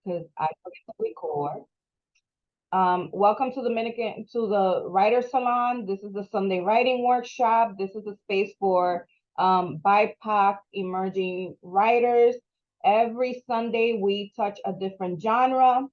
because I forget to record. Welcome to the Writer Salon. This is the Sunday Writing Workshop. This is a space for BIPOC emerging writers. Every Sunday, we touch a different genre.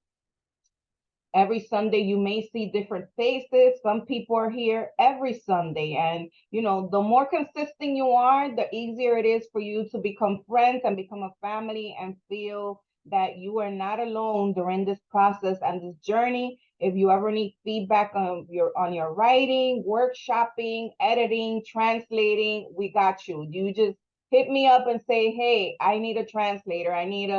Every Sunday, you may see different faces. Some people are here every Sunday. And, the more consistent you are, the easier it is for you to become friends and become a family and feel that you are not alone during this process and this journey. If you ever need feedback on your writing, workshopping, editing, translating, we got you. You just hit me up and say, hey, I need a translator. I need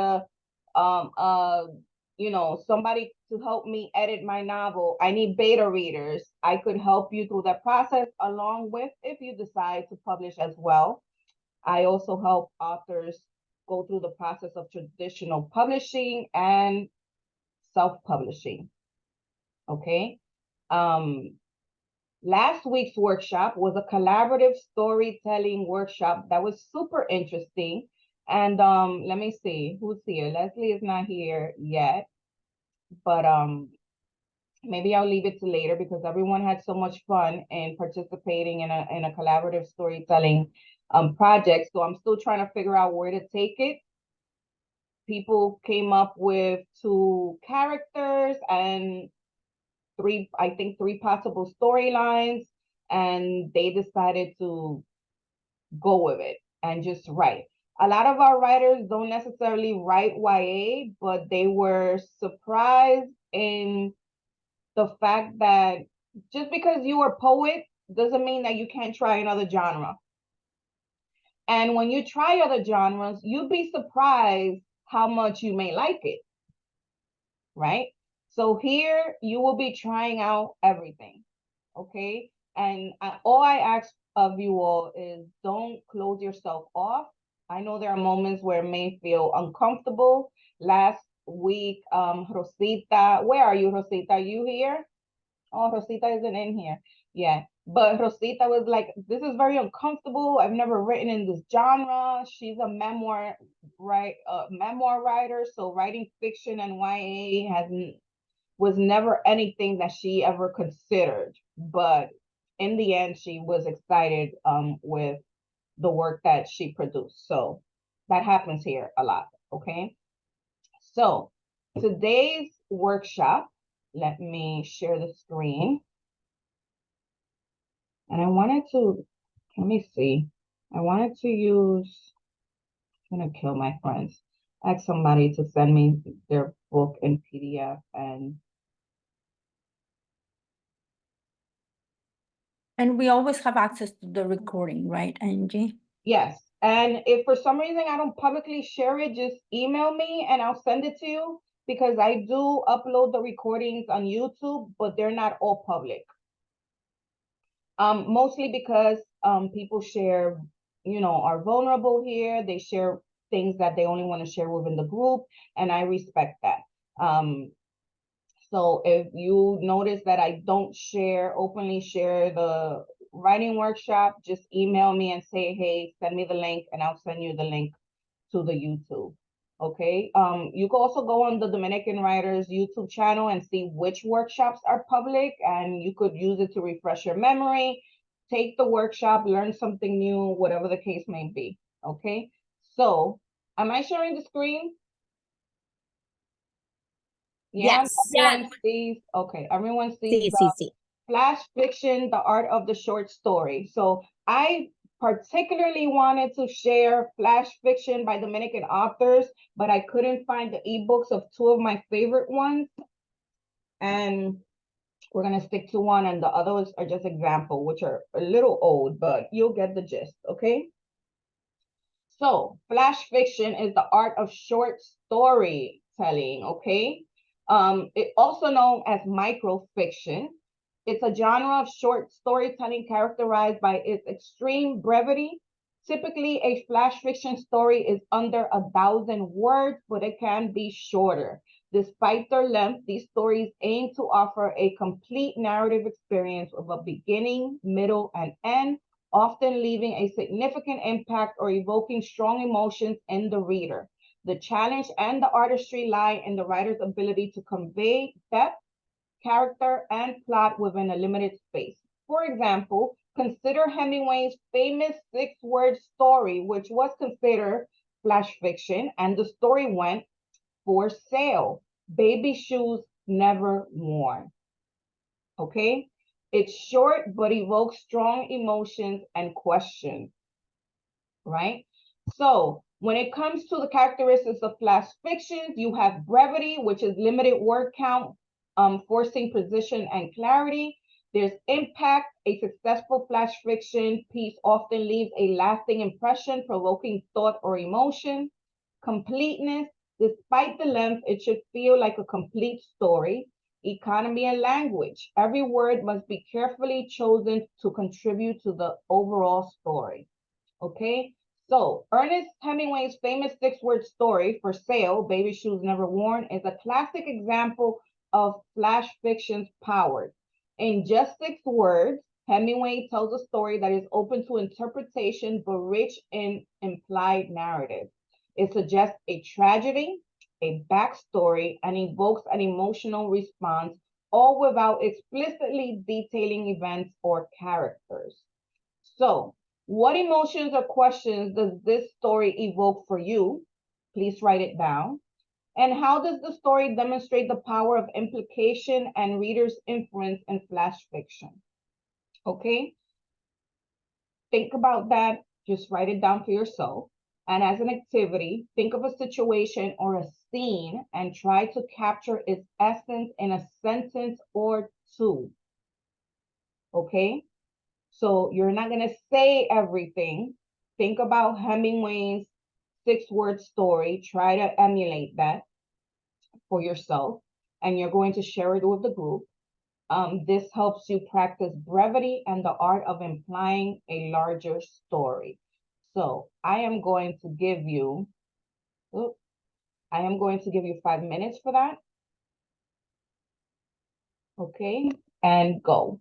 somebody to help me edit my novel. I need beta readers. I could help you through that process along with if you decide to publish as well. I also help authors go through the process of traditional publishing and self-publishing. Okay. Last week's workshop was a collaborative storytelling workshop that was super interesting. And let me see who's here. Leslie is not here yet, but maybe I'll leave it to later because everyone had so much fun in participating in a collaborative storytelling project. So I'm still trying to figure out where to take it. People came up with 2 characters and three possible storylines, and they decided to go with it and just write. A lot of our writers don't necessarily write YA, but they were surprised in the fact that just because you are a poet doesn't mean that you can't try another genre. And when you try other genres, you'd be surprised how much you may like it, right? So here you will be trying out everything, okay? And all I ask of you all is don't close yourself off. I know there are moments where it may feel uncomfortable. Last week, Rosita, where are you, Rosita? Are you here? Oh, Rosita isn't in here. Yeah. But Rosita was like, this is very uncomfortable. I've never written in this genre. She's a memoir writer. So writing fiction and YA was never anything that she ever considered. But in the end, she was excited with the work that she produced. So that happens here a lot. Okay. So today's workshop, let me share the screen. And I wanted to, let me see. I wanted to use, I'm gonna kill my friends. Ask somebody to send me their book in PDF And we always have access to the recording, right, Angie? yes. And if for some reason I don't publicly share it, just email me and I'll send it to you because I do upload the recordings on YouTube, but they're not all public. Mostly because people share, are vulnerable here. They share things that they only want to share within the group, and I respect that. So if you notice that I don't openly share the writing workshop, just email me and say, hey, send me the link, and I'll send you the link to the YouTube. Okay. You can also go on the Dominican Writers YouTube channel and see which workshops are public, and you could use it to refresh your memory, take the workshop, learn something new, whatever the case may be. Okay. So am I sharing the screen? Yeah, Yes. everyone sees. Okay, everyone sees the flash fiction, the art of the short story. So I particularly wanted to share flash fiction by Dominican authors, but I couldn't find the ebooks of 2 of my favorite ones. And we're gonna stick to one, and the others are just example, which are a little old, but you'll get the gist, okay? So flash fiction is the art of short storytelling, okay? It also known as microfiction. It's a genre of short storytelling characterized by its extreme brevity. Typically, a flash fiction story is under 1,000 words, but it can be shorter. Despite their length, these stories aim to offer a complete narrative experience of a beginning, middle, and end, often leaving a significant impact or evoking strong emotions in the reader. The challenge and the artistry lie in the writer's ability to convey depth, character, and plot within a limited space. For example, consider Hemingway's famous six-word story, which was considered flash fiction, and the story went for sale. Baby shoes never worn. Okay? It's short, but evokes strong emotions and questions, right? So when it comes to the characteristics of flash fiction, you have brevity, which is limited word count, forcing precision and clarity. There's impact. A successful flash fiction piece often leaves a lasting impression, provoking thought or emotion. Completeness. Despite the length, it should feel like a complete story. Economy and language. Every word must be carefully chosen to contribute to the overall story. Okay, so Ernest Hemingway's famous six-word story, For Sale, Baby Shoes Never Worn, is a classic example of flash fiction's power. In just 6 words, Hemingway tells a story that is open to interpretation but rich in implied narrative. It suggests a tragedy, a backstory, and evokes an emotional response, all without explicitly detailing events or characters. So, what emotions or questions does this story evoke for you? Please write it down. And how does the story demonstrate the power of implication and reader's influence in flash fiction? Okay, think about that. Just write it down for yourself. And as an activity, think of a situation or a scene and try to capture its essence in a sentence or two. Okay, so you're not going to say everything. Think about Hemingway's 6-word story. Try to emulate that for yourself, and you're going to share it with the group. This helps you practice brevity and the art of implying a larger story. So I am going to give you, I am going to give you 5 minutes for that. Okay, and go.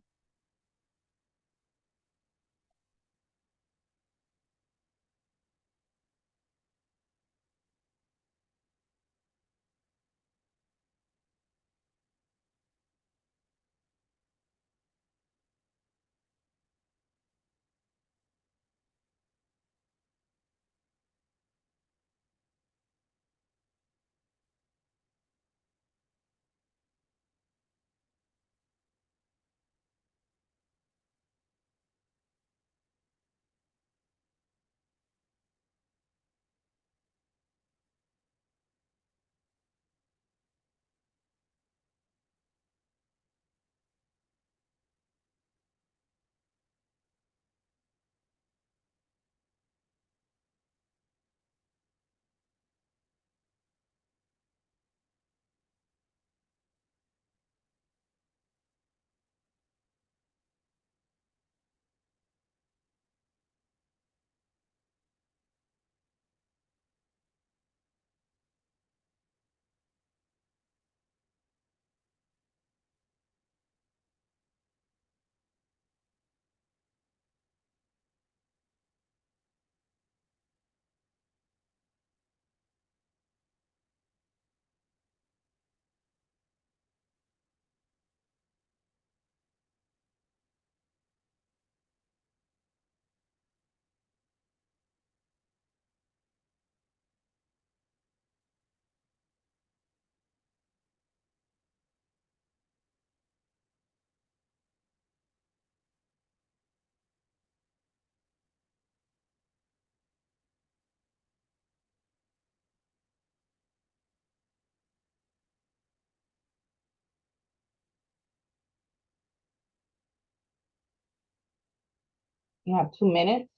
You have 2 minutes.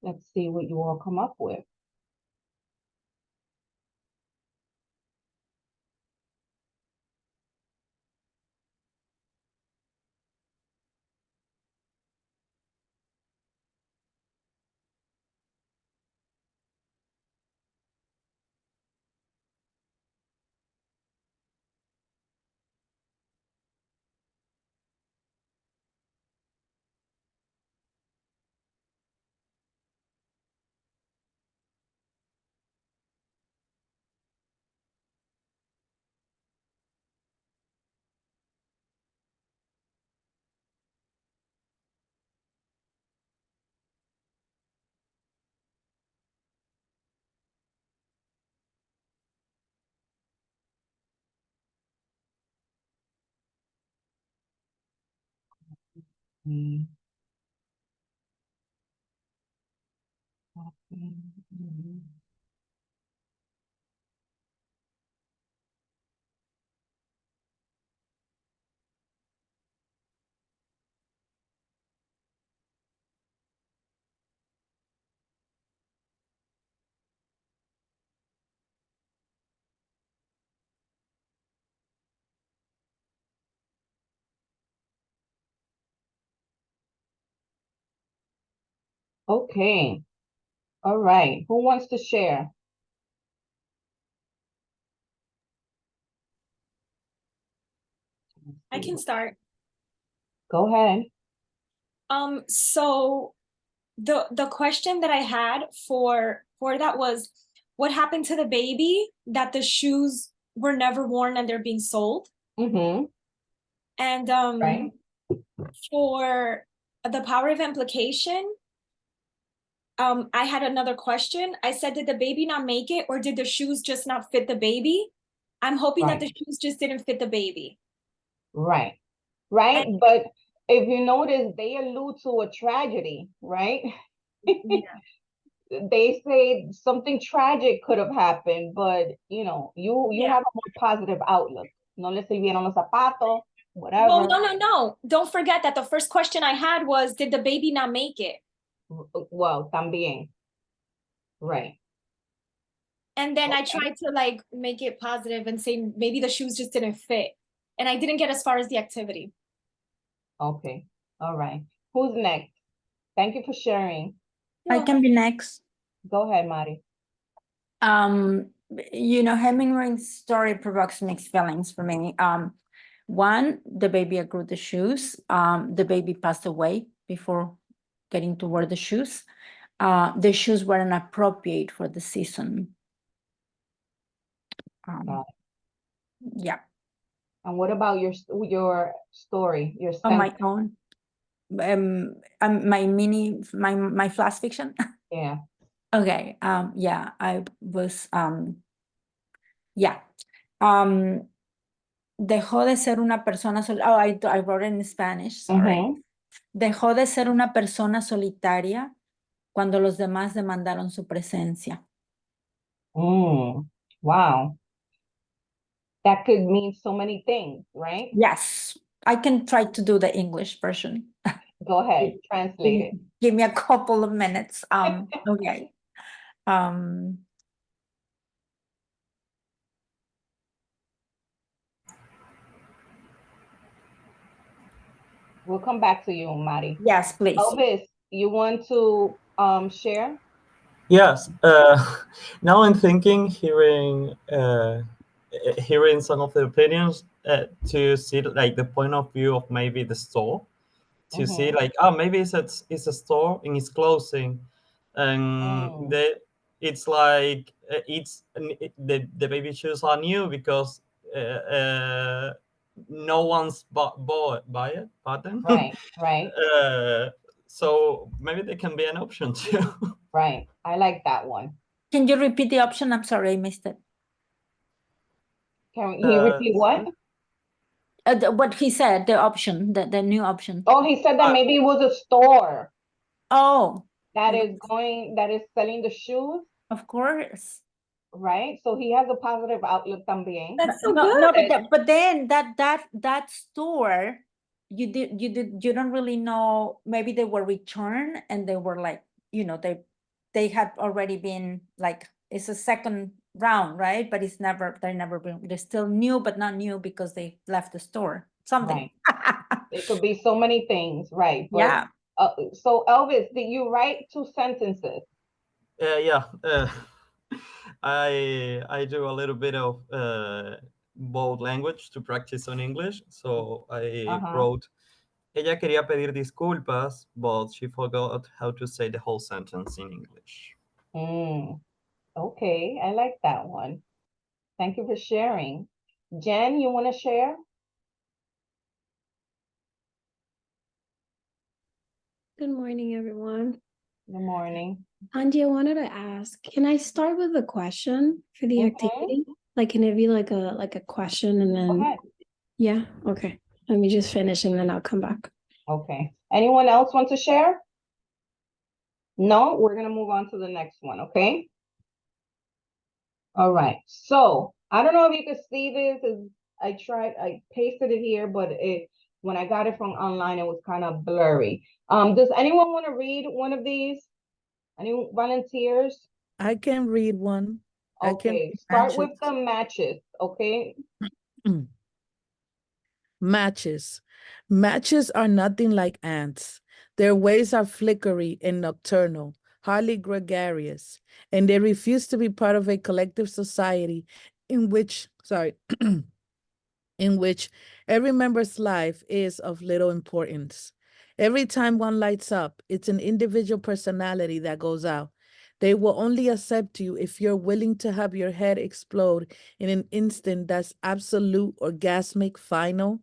Let's see what you all come up with. Mm. Mhm. Okay. All right. Who wants to share? I can start. Go ahead. So the question that I had for that was, what happened to the baby that the shoes were never worn and they're being sold? Mm-hmm. And Right. for the power of implication, I had another question. I said, did the baby not make it, or did the shoes just not fit the baby? I'm hoping that the Right. shoes just didn't fit the baby. Right. Right. And But if you notice, they allude to a tragedy, right? yeah. They say something tragic could have happened, but you Yeah. have a more positive outlook. No le sirvieron los zapatos, Well, whatever. no. Don't forget that the first question I had was, did the baby not make it? Well, también. Right. And then I Okay. tried to like make it positive and say maybe the shoes just didn't fit. And I didn't get as far as the activity. Okay. All right. Who's next? Thank you for sharing. I can be next. Go ahead, Mari. Hemingway's story provokes mixed feelings for me. One, the baby outgrew the shoes. The baby passed away before getting to wear the shoes. The shoes weren't appropriate for the season. Got Yeah, And what about your story, your on my sentence? own. My flash fiction. Yeah. Okay. Yeah, I was. Yeah. Dejó de ser una persona I wrote it in Spanish, sorry. Mhm. Dejó de ser una persona solitaria cuando los demás demandaron su presencia. Wow. That could mean so many things, right? Yes, I can try to do the English version. Go ahead, translate it. Give me a couple of minutes. Okay. We'll come back to you, Mari. Yes, please. Elvis, you want to share? Yes. Now I'm thinking, hearing some of the opinions, to see like the point of view of maybe the store, to see like, oh, maybe it's a store and it's closing, and it's like the baby shoes are new because no one's bought them. Right. So maybe they can be an option too. Right. I like that one. Can you repeat the option? I'm sorry, I missed it. Can he repeat what? What he said, the option, the new option. Oh, he said that maybe it was a store Oh, that is selling the shoes, of course. right? So he has a positive outlook también. That's so No, good. but then that store, you don't really know. Maybe they were returned and they were like, they had already been like, it's a second round, right? But they're still new, but not new because they left the store. Something. Right. It could be so many things, right? But Yeah. so Elvis, did you write 2 sentences? Yeah. I do a little bit of both language to practice on English. So I wrote, ella quería pedir disculpas, but she forgot how to say the whole sentence in English. Okay, I like that one. Thank you for sharing. Jen, you want to share? Good morning, everyone. Good morning. Andy, I wanted to ask, can I start with a question for the activity? Like, can it be like a question and then? Go ahead. Yeah, okay. Let me just finish and then I'll come back. Okay. Anyone else want to share? No, we're gonna move on to the next one, okay? All right, so I don't know if you can see this. I pasted it here, but when I got it from online, it was kind of blurry. Does anyone want to read one of these? Any volunteers? I can read one. I can Okay, read start with matches. the matches, okay? Matches. Matches are nothing like ants. Their ways are flickery and nocturnal, hardly gregarious, and they refuse to be part of a collective society in which, in which every member's life is of little importance. Every time one lights up, it's an individual personality that goes out. They will only accept you if you're willing to have your head explode in an instant that's absolute, orgasmic, final,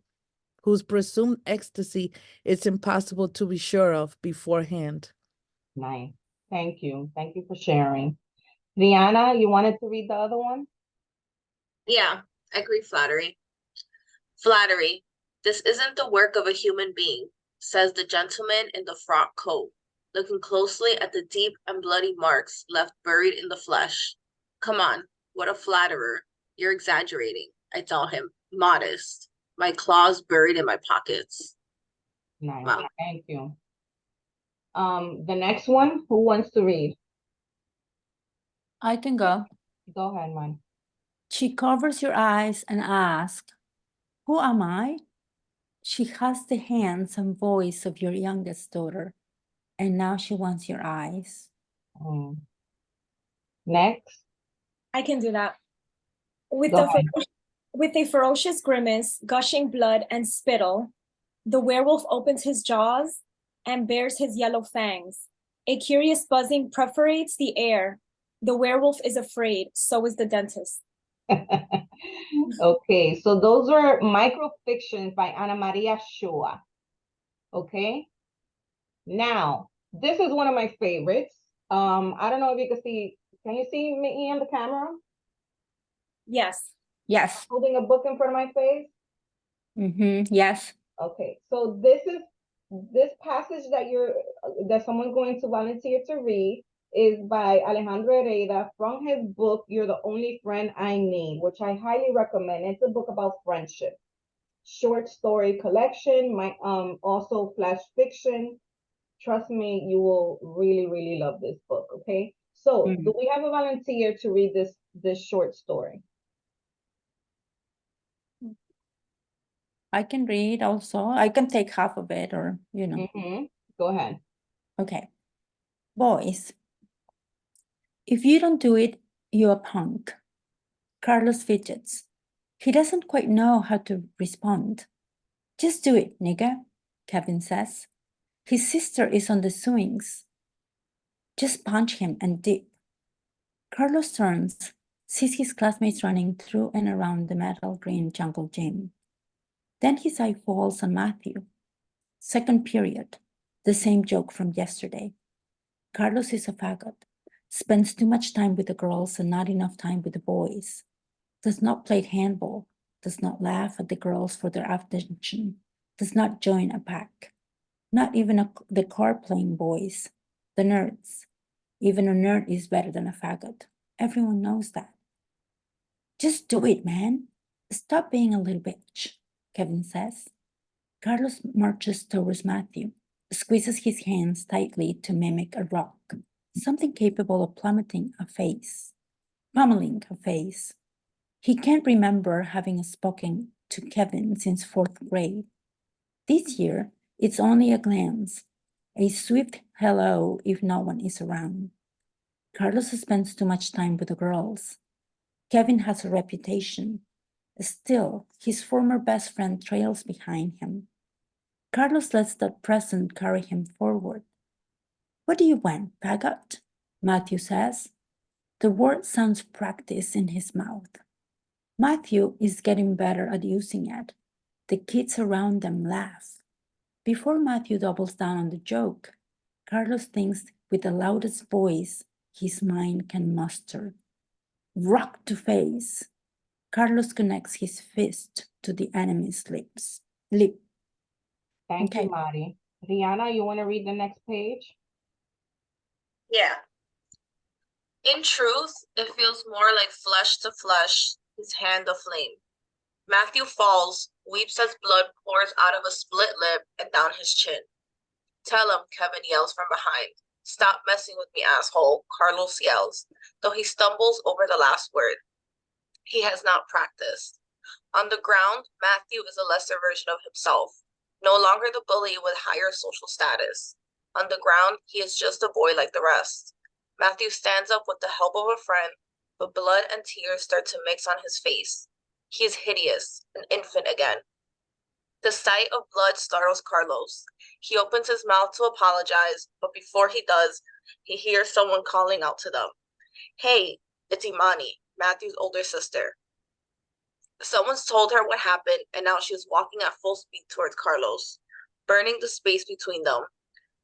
whose presumed ecstasy it's impossible to be sure of beforehand. Nice. Thank you. Thank you for sharing. Rihanna, you wanted to read the other one? Yeah, I agree. Flattery. Flattery. This isn't the work of a human being, says the gentleman in the frock coat, looking closely at the deep and bloody marks left buried in the flesh. Come on, what a flatterer. You're exaggerating, I tell him, modest. My claws buried in my pockets. Nice. Wow. Thank you. The next one, who wants to read? I can go. Go ahead, man. She covers your eyes and asks, "Who am I?" She has the hands and voice of your youngest daughter, and now she wants your eyes. Next. I can do that. With Go a ahead. with a ferocious grimace, gushing blood and spittle, the werewolf opens his jaws and bares his yellow fangs. A curious buzzing perforates the air. The werewolf is afraid, so is the dentist. Okay, so those are microfictions by Ana Maria Shoa. Okay. Now, this is one of my favorites. I don't know if you can see. Can you see me on the camera? Yes. Yes. Holding a book in front of my face. Yes. Okay, so this passage that someone's going to volunteer to read is by Alejandro Herrera from his book, You're the Only Friend I Need, which I highly recommend. It's a book about friendship. Short story collection, also flash fiction. Trust me, you will really, really love this book, okay? So do we have a volunteer to read this short story? I can read also. I can take half of it or, Go ahead. Okay. Boys, if you don't do it, you're a punk. Carlos fidgets. He doesn't quite know how to respond. Just do it, nigga, Kevin says. His sister is on the swings. Just punch him and dip. Carlos turns, sees his classmates running through and around the metal green jungle gym. Then his eye falls on Matthew. Second period, the same joke from yesterday. Carlos is a faggot, spends too much time with the girls and not enough time with the boys, does not play handball, does not laugh at the girls for their attention, does not join a pack, not even the card-playing boys, the nerds. Even a nerd is better than a faggot. Everyone knows that. Just do it, man. Stop being a little bitch, Kevin says. Carlos marches towards Matthew, squeezes his hands tightly to mimic a rock, something capable of pummeling a face. He can't remember having spoken to Kevin since fourth grade. This year, it's only a glance, a swift hello if no one is around. Carlos spends too much time with the girls. Kevin has a reputation. Still, his former best friend trails behind him. Carlos lets that present carry him forward. What do you want, faggot? Matthew says. The word sounds practiced in his mouth. Matthew is getting better at using it. The kids around them laugh. Before Matthew doubles down on the joke, Carlos thinks with the loudest voice his mind can muster. Rock to face. Carlos connects his fist to the enemy's lip. Thank you, Mari. Rihanna, you want to read the next page? Yeah. In truth, it feels more like flesh to flesh, his hand aflame. Matthew falls, weeps as blood pours out of a split lip and down his chin. Tell him, Kevin yells from behind. Stop messing with me, asshole, Carlos yells, though he stumbles over the last word. He has not practiced. On the ground, Matthew is a lesser version of himself, no longer the bully with higher social status. On the ground, he is just a boy like the rest. Matthew stands up with the help of a friend, but blood and tears start to mix on his face. He is hideous, an infant again. The sight of blood startles Carlos. He opens his mouth to apologize, but before he does, he hears someone calling out to them. Hey, it's Imani, Matthew's older sister. Someone's told her what happened, and now she is walking at full speed towards Carlos, burning the space between them.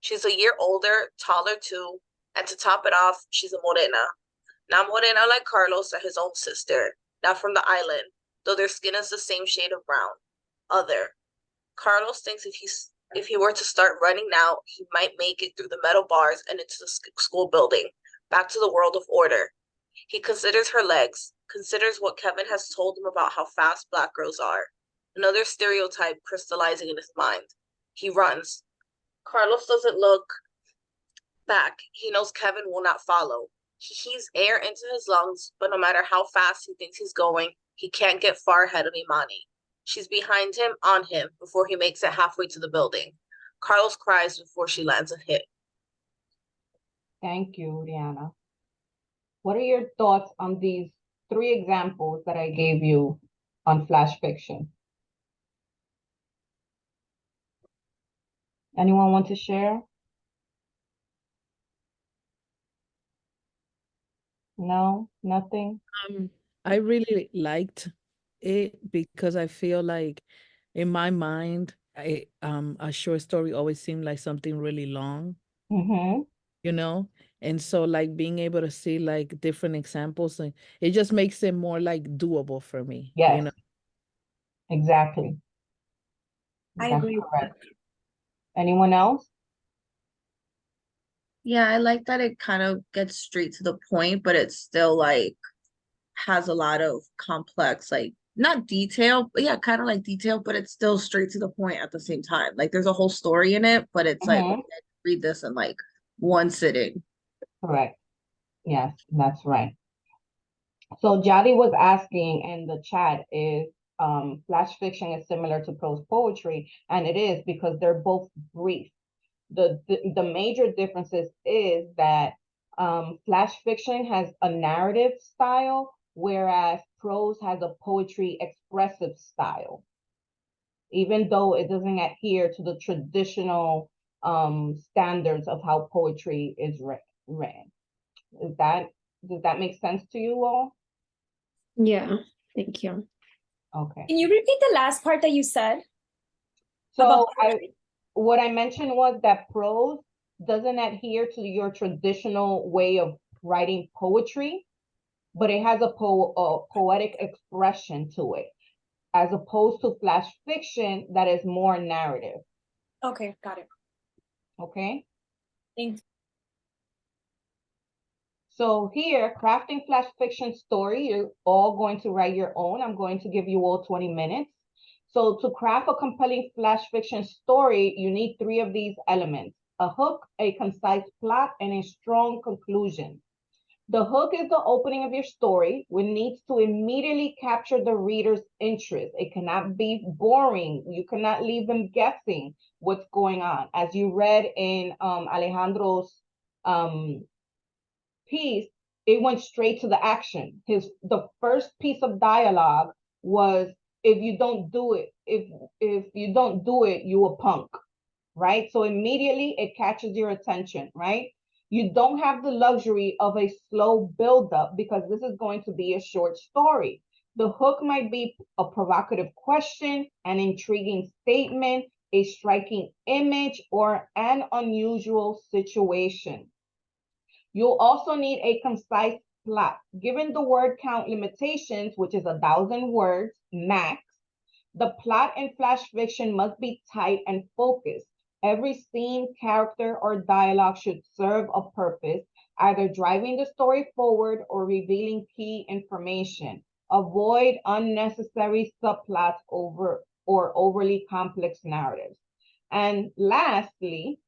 She's a year older, taller too, and to top it off, she's a morena. Not morena like Carlos or his own sister, not from the island, though their skin is the same shade of brown. Other. Carlos thinks if he were to start running now, he might make it through the metal bars and into the school building, back to the world of order. He considers her legs, considers what Kevin has told him about how fast black girls are. Another stereotype crystallizing in his mind. He runs. Carlos doesn't look back. He knows Kevin will not follow. He heaves air into his lungs, but no matter how fast he thinks he's going, he can't get far ahead of Imani. She's behind him, on him, before he makes it halfway to the building. Carlos cries before she lands a hit. Thank you, Rihanna. What are your thoughts on these 3 examples that I gave you on flash fiction? Anyone want to share? No, nothing? I really liked it because I feel like in my mind, a short story always seemed like something really long, Mm-hmm. you know? And so like being able to see like different examples, and it just makes it more like doable for me, you Yes, know? exactly. I That's agree with correct. Anyone else? Yeah, I like that it kind of gets straight to the point, but it still like has a lot of complex, like not detail, but yeah, kind of like detail, but it's still straight to the point at the same time. Like there's a whole story in it, but it's like, Mhm. okay, read this in like one sitting. Correct. Yes, that's right. So Jadi was asking in the chat if flash fiction is similar to prose poetry, and it is because they're both brief. The major differences is that flash fiction has a narrative style, whereas prose has a poetry expressive style, even though it doesn't adhere to the traditional standards of how poetry is written. Does that make sense to you all? Yeah, thank you. Okay. Can you repeat the last part that you said? So About what I mentioned was that prose doesn't adhere to your traditional way of writing poetry, but it has a poetic expression to it, as opposed to flash fiction that is more narrative. Okay, got it. Okay. Thanks. So here, crafting flash fiction story, you're all going to write your own. I'm going to give you all 20 minutes. So to craft a compelling flash fiction story, you need 3 of these elements: a hook, a concise plot, and a strong conclusion. The hook is the opening of your story, which needs to immediately capture the reader's interest. It cannot be boring. You cannot leave them guessing what's going on. As you read in Alejandro's piece, it went straight to the action. The first piece of dialogue was, if you don't do it, if you don't do it, you a punk, right? So immediately it catches your attention, right? You don't have the luxury of a slow buildup because this is going to be a short story. The hook might be a provocative question, an intriguing statement, a striking image, or an unusual situation. You'll also need a concise plot. Given the word count limitations, which is 1,000 words max, the plot in flash fiction must be tight and focused. Every scene, character, or dialogue should serve a purpose, either driving the story forward or revealing key information. Avoid unnecessary subplots or overly complex narratives. And lastly,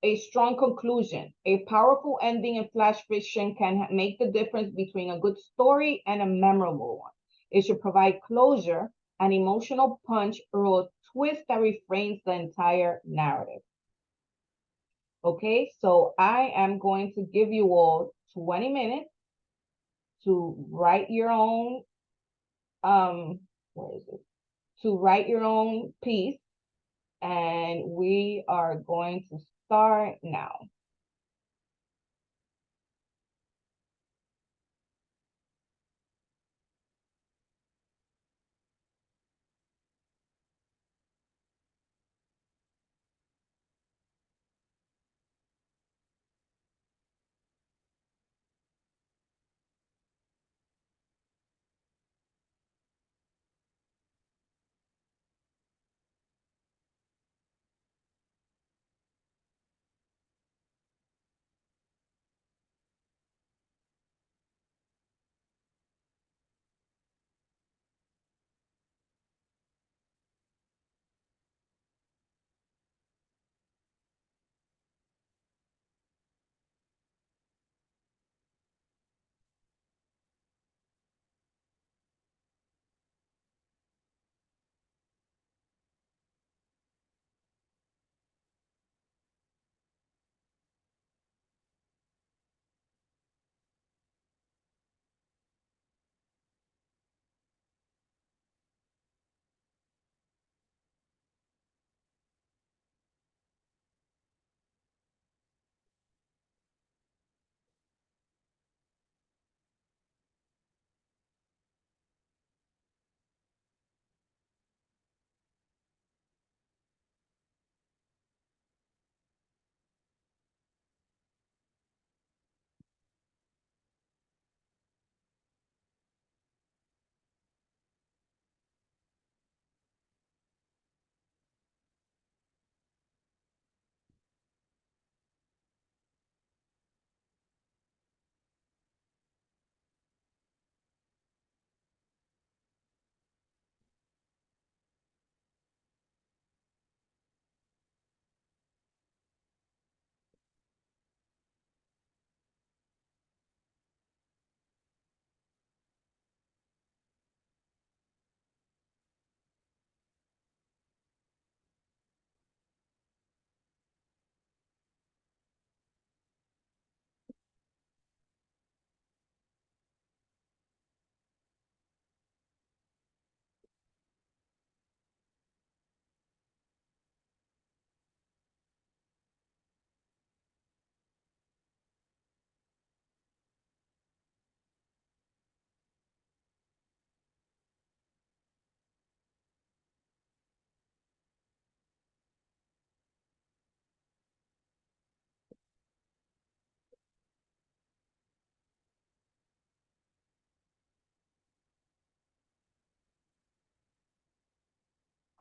a strong conclusion. A powerful ending in flash fiction can make the difference between a good story and a memorable one. It should provide closure, an emotional punch, or a twist that reframes the entire narrative. Okay, so I am going to give you all 20 minutes to write your own, where is it? To write your own piece, and we are going to start now.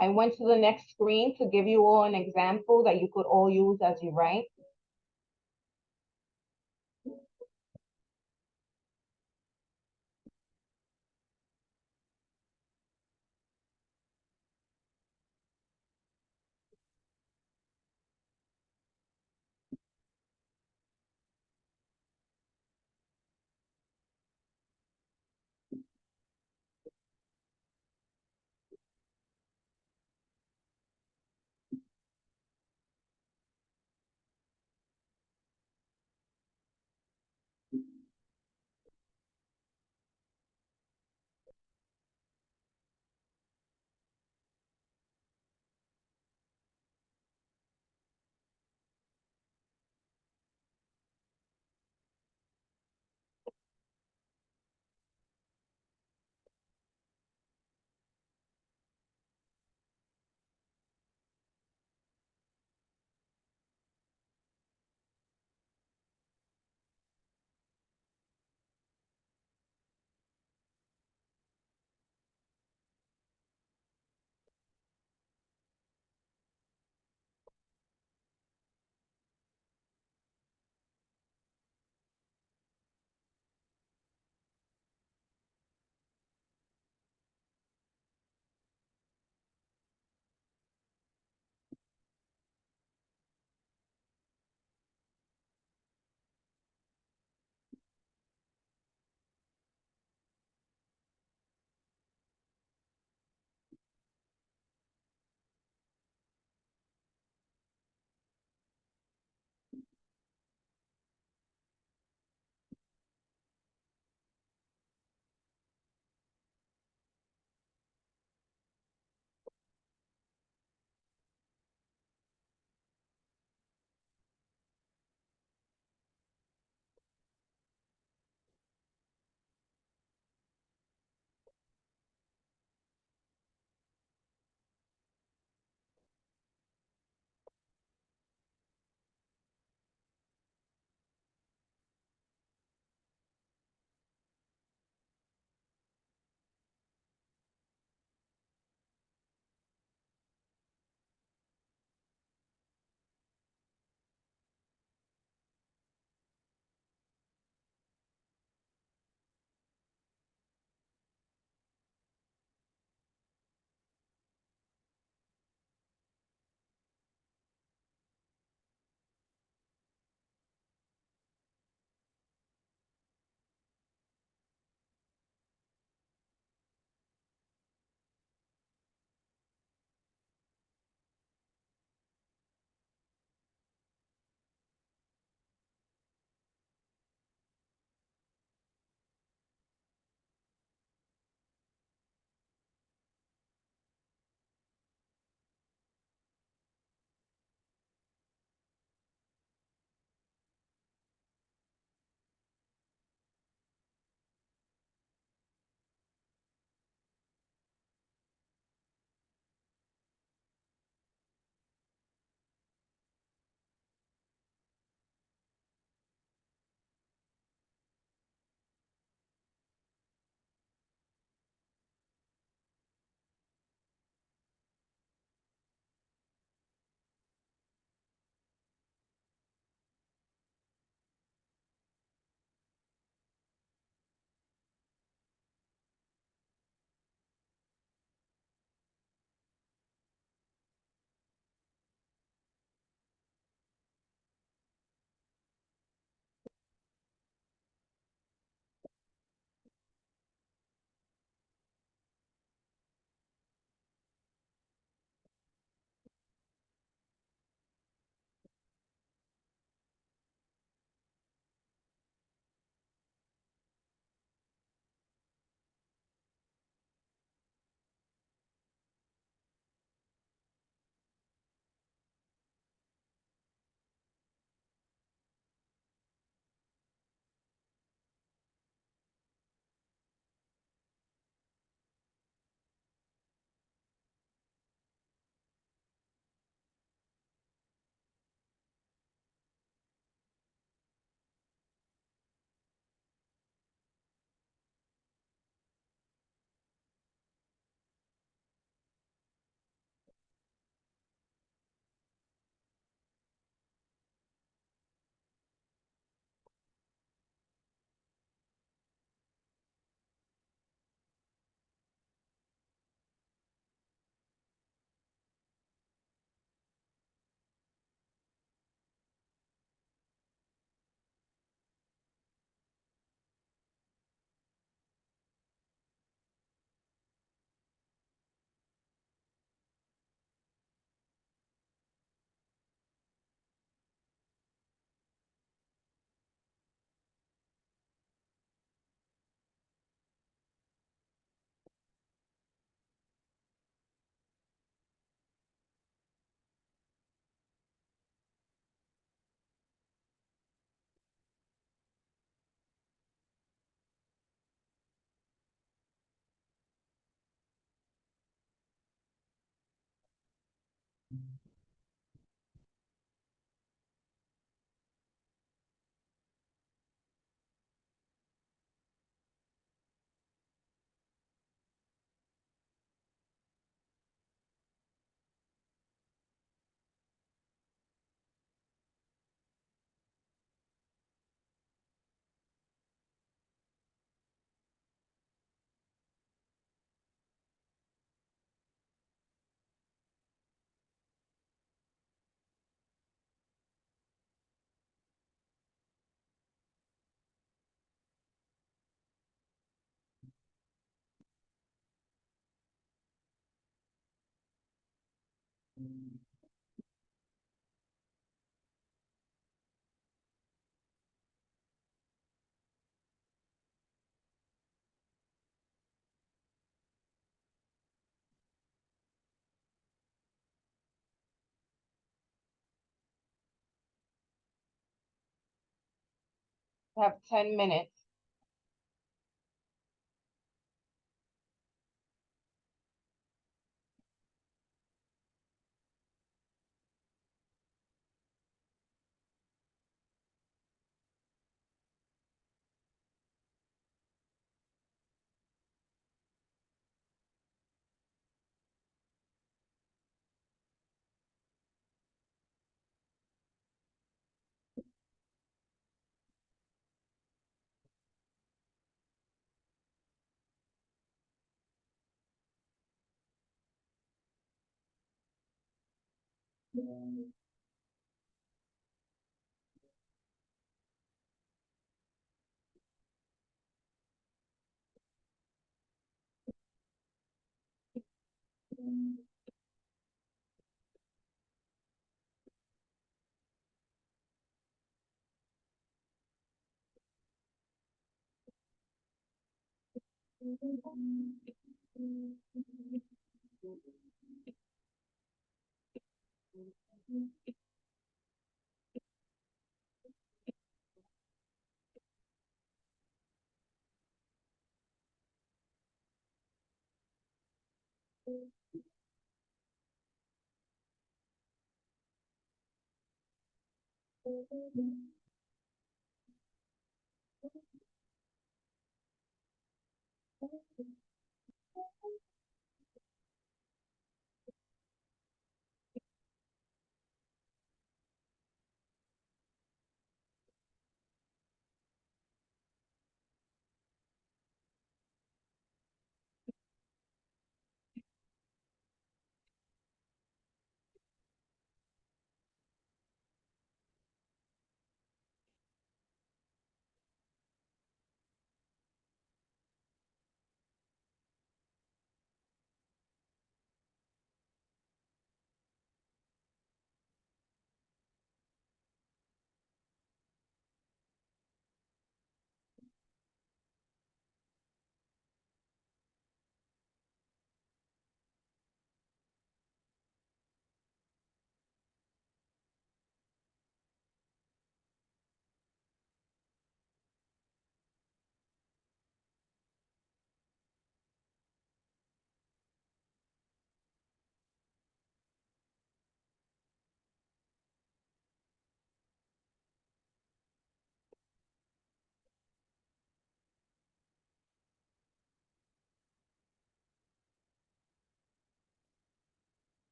I went to the next screen to give you all an example that you could all use as you write. have 10 minutes.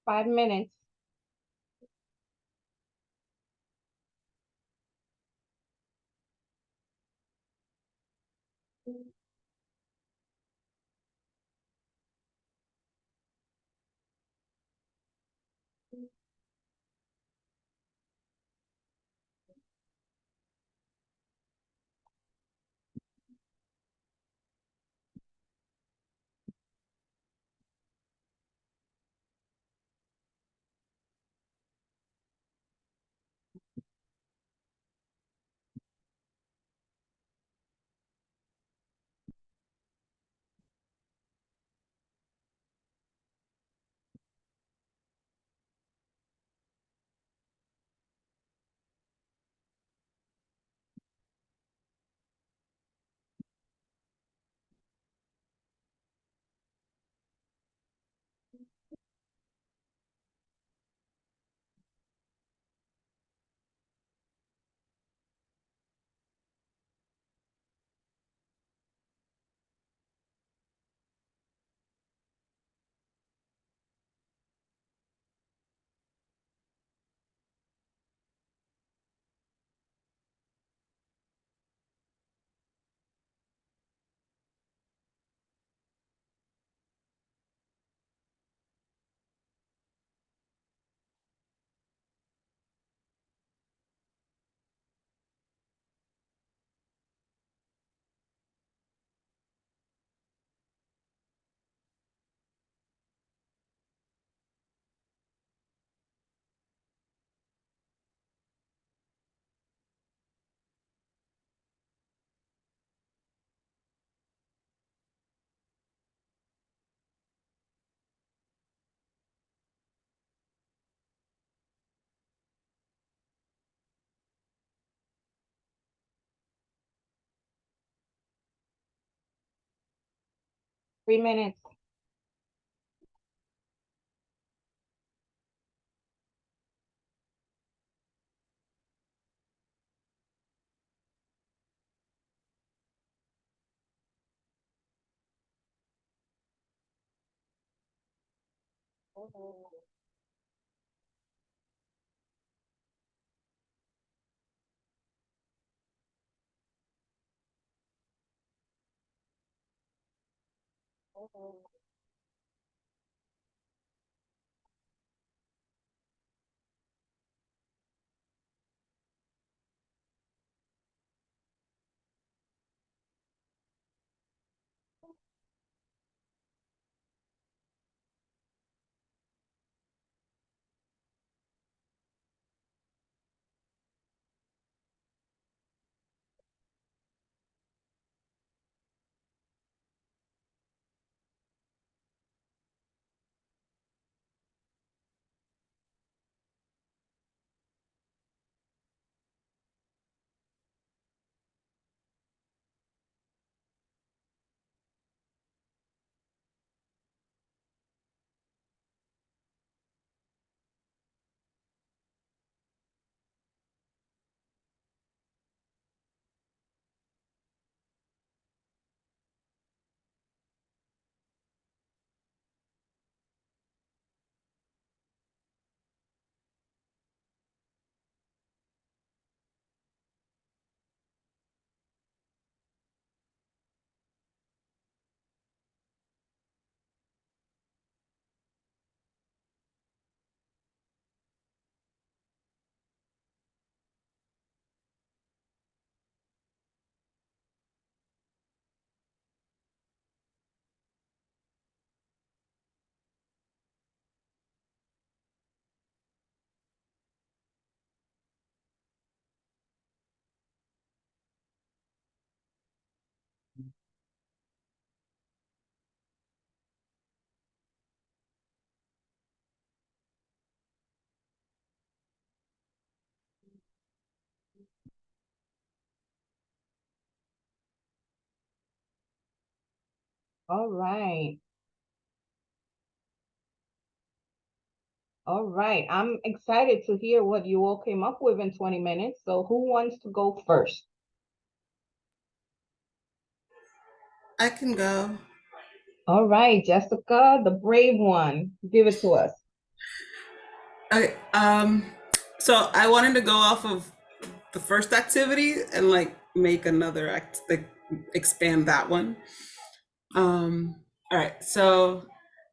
Five minutes. 3 minutes. All right. All right. I'm excited to hear what you all came up with in 20 minutes. So who wants to go first? I can go. All right, Jessica, the brave one. Give it to us. Okay. So I wanted to go off of the first activity and like make another like expand that one. All right. So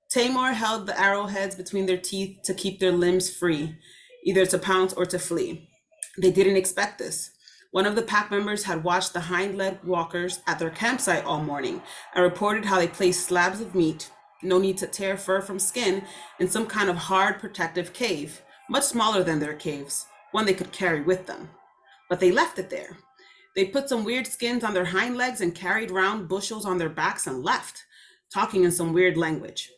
Tamar held the arrowheads between their teeth to keep their limbs free, either to pounce or to flee. They didn't expect this. One of the pack members had watched the hind leg walkers at their campsite all morning and reported how they placed slabs of meat, no need to tear fur from skin, in some kind of hard protective cave, much smaller than their caves, one they could carry with them. But they left it there. They put some weird skins on their hind legs and carried round bushels on their backs and left, talking in some weird language.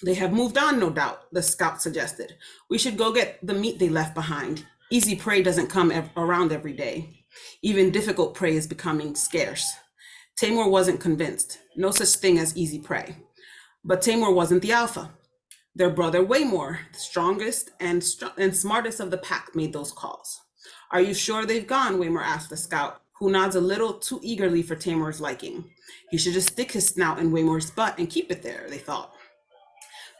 They have moved on, no doubt, the scout suggested. We should go get the meat they left behind. Easy prey doesn't come around every day. Even difficult prey is becoming scarce. Tamor wasn't convinced. No such thing as easy prey. But Tamor wasn't the alpha. Their brother Waymore, the strongest and smartest of the pack, made those calls. Are you sure they've gone? Waymore asked the scout, who nods a little too eagerly for Tamor's liking. He should just stick his snout in Waymore's butt and keep it there, they thought.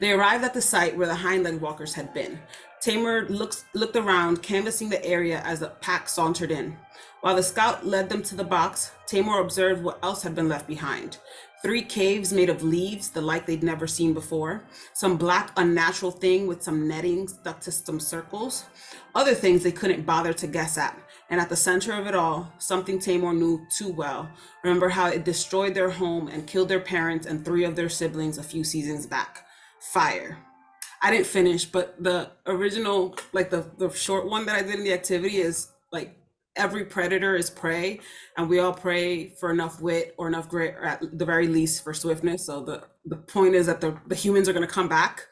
They arrived at the site where the hind leg walkers had been. Tamor looked around, canvassing the area as the pack sauntered in. While the scout led them to the box, Tamor observed what else had been left behind. 3 caves made of leaves, the like they'd never seen before. Some black unnatural thing with some netting stuck to some circles. Other things they couldn't bother to guess at. And at the center of it all, something Tamor knew too well. Remember how it destroyed their home and killed their parents and 3 of their siblings a few seasons back. Fire. I didn't finish, but the original, like the short one that I did in the activity is like every predator is prey, and we all pray for enough wit or enough grit, or at the very least for swiftness. So the point is that the humans are going to come back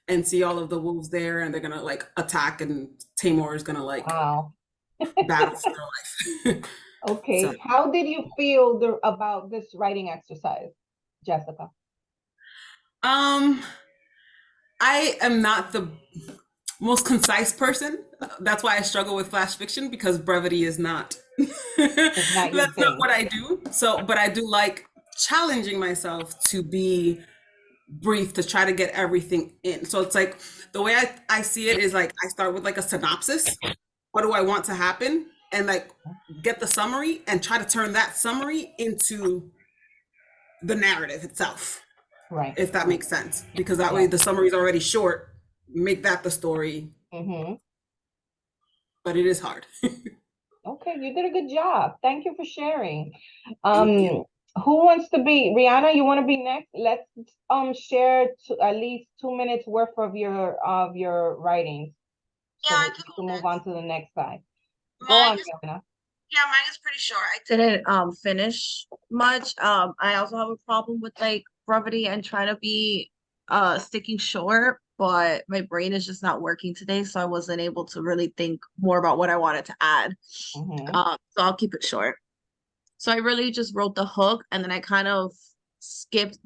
and see all of the wolves there, and they're going to like attack, and Tamor is going to like Wow. battle for their life. Okay. So, How did you feel about this writing exercise, Jessica? Um, I am not the most concise person. That's why I struggle with flash fiction, because brevity is not It's not your that's not thing. what I do. So, but I do like challenging myself to be brief, to try to get everything in. So it's like the way I see it is like I start with like a synopsis. What do I want to happen? And like get the summary and try to turn that summary into the narrative itself, Right. if that makes sense. Because that way Yeah. the summary is already short, make that the story. Mm-hmm. But it is hard. Okay, you did a good job. Thank you for sharing. Thank you. Who wants to be Rihanna? You want to be next? Let's share at least 2 minutes worth of your writings, Yeah, so I that could we go can move next. on to the next side. Go Mine on, is Rihanna. Yeah, mine is pretty short. I Didn't finish much. I also have a problem with like brevity and trying to be sticking short, but my brain is just not working today, so I wasn't able to really think more about what I wanted to add. Mm-hmm. So I'll keep it short. So I really just wrote the hook, and then I kind of skipped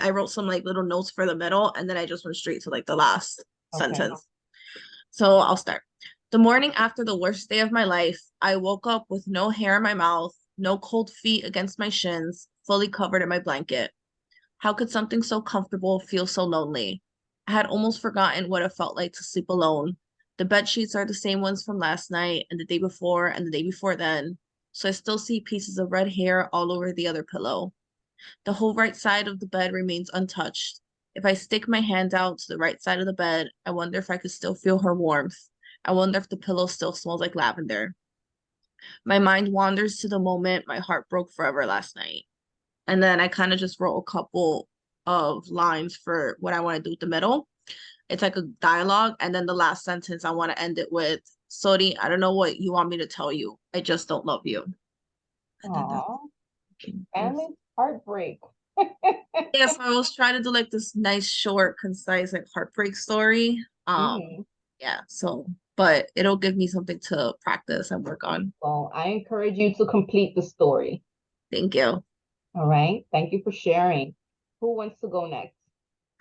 I wrote some like little notes for the middle, and then I just went straight to like the last Okay. sentence. So I'll start. The morning after the worst day of my life, I woke up with no hair in my mouth, no cold feet against my shins, fully covered in my blanket. How could something so comfortable feel so lonely? I had almost forgotten what it felt like to sleep alone. The bed sheets are the same ones from last night and the day before and the day before then, so I still see pieces of red hair all over the other pillow. The whole right side of the bed remains untouched. If I stick my hand out to the right side of the bed, I wonder if I could still feel her warmth. I wonder if the pillow still smells like lavender. My mind wanders to the moment my heart broke forever last night. And then I kind of just wrote a couple of lines for what I want to do with the middle. It's like a dialogue. And then the last sentence, I want to end it with, Sorry, I don't know what you want me to tell you. I just don't love you. And then Aw, that's and it's heartbreak. yeah, so I was trying to do like this nice, short, concise, like heartbreak story. Mhm. Yeah, so but it'll give me something to practice and work on. Well, I encourage you to complete the story. Thank you. All right. Thank you for sharing. Who wants to go next?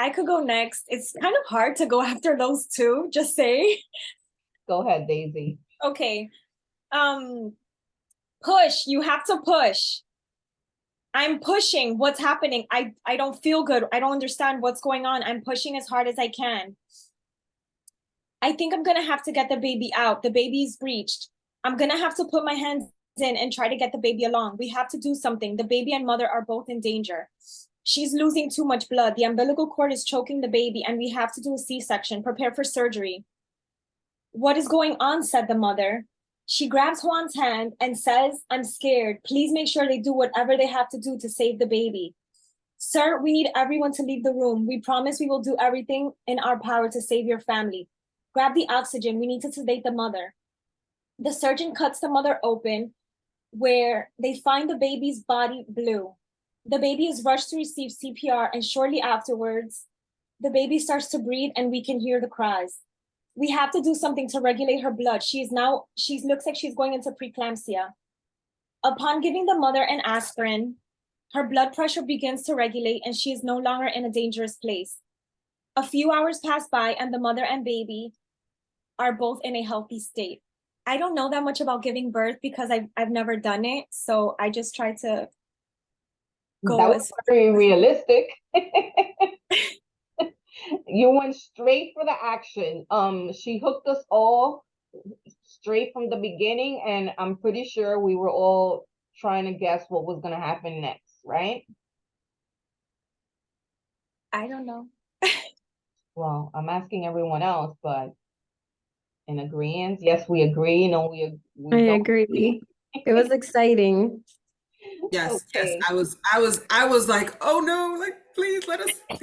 I could go next. It's kind of hard to go after those two, just say. Go ahead, Daisy. Okay. Push. You have to push. I'm pushing. What's happening? I don't feel good. I don't understand what's going on. I'm pushing as hard as I can. I think I'm gonna have to get the baby out. The baby's breached. I'm gonna have to put my hands in and try to get the baby along. We have to do something. The baby and mother are both in danger. She's losing too much blood. The umbilical cord is choking the baby, and we have to do a C-section. Prepare for surgery. What is going on? Said the mother. She grabs Juan's hand and says, I'm scared. Please make sure they do whatever they have to do to save the baby. Sir, we need everyone to leave the room. We promise we will do everything in our power to save your family. Grab the oxygen. We need to sedate the mother. The surgeon cuts the mother open, where they find the baby's body blue. The baby is rushed to receive CPR, and shortly afterwards, the baby starts to breathe and we can hear the cries. We have to do something to regulate her blood. She looks like she's going into preeclampsia. Upon giving the mother an aspirin, her blood pressure begins to regulate and she is no longer in a dangerous place. A few hours pass by and the mother and baby are both in a healthy state. I don't know that much about giving birth because I've never done it, so I just try to go That was very realistic. You went straight for the action. She hooked us all straight from the beginning, and I'm pretty sure we were all trying to guess what was gonna happen next, right? I don't know. Well, I'm asking everyone else, but in agreement, yes, we agree. No, we I don't agree. It was exciting. Yes, yes. Okay. I was like, oh no, like please let us, I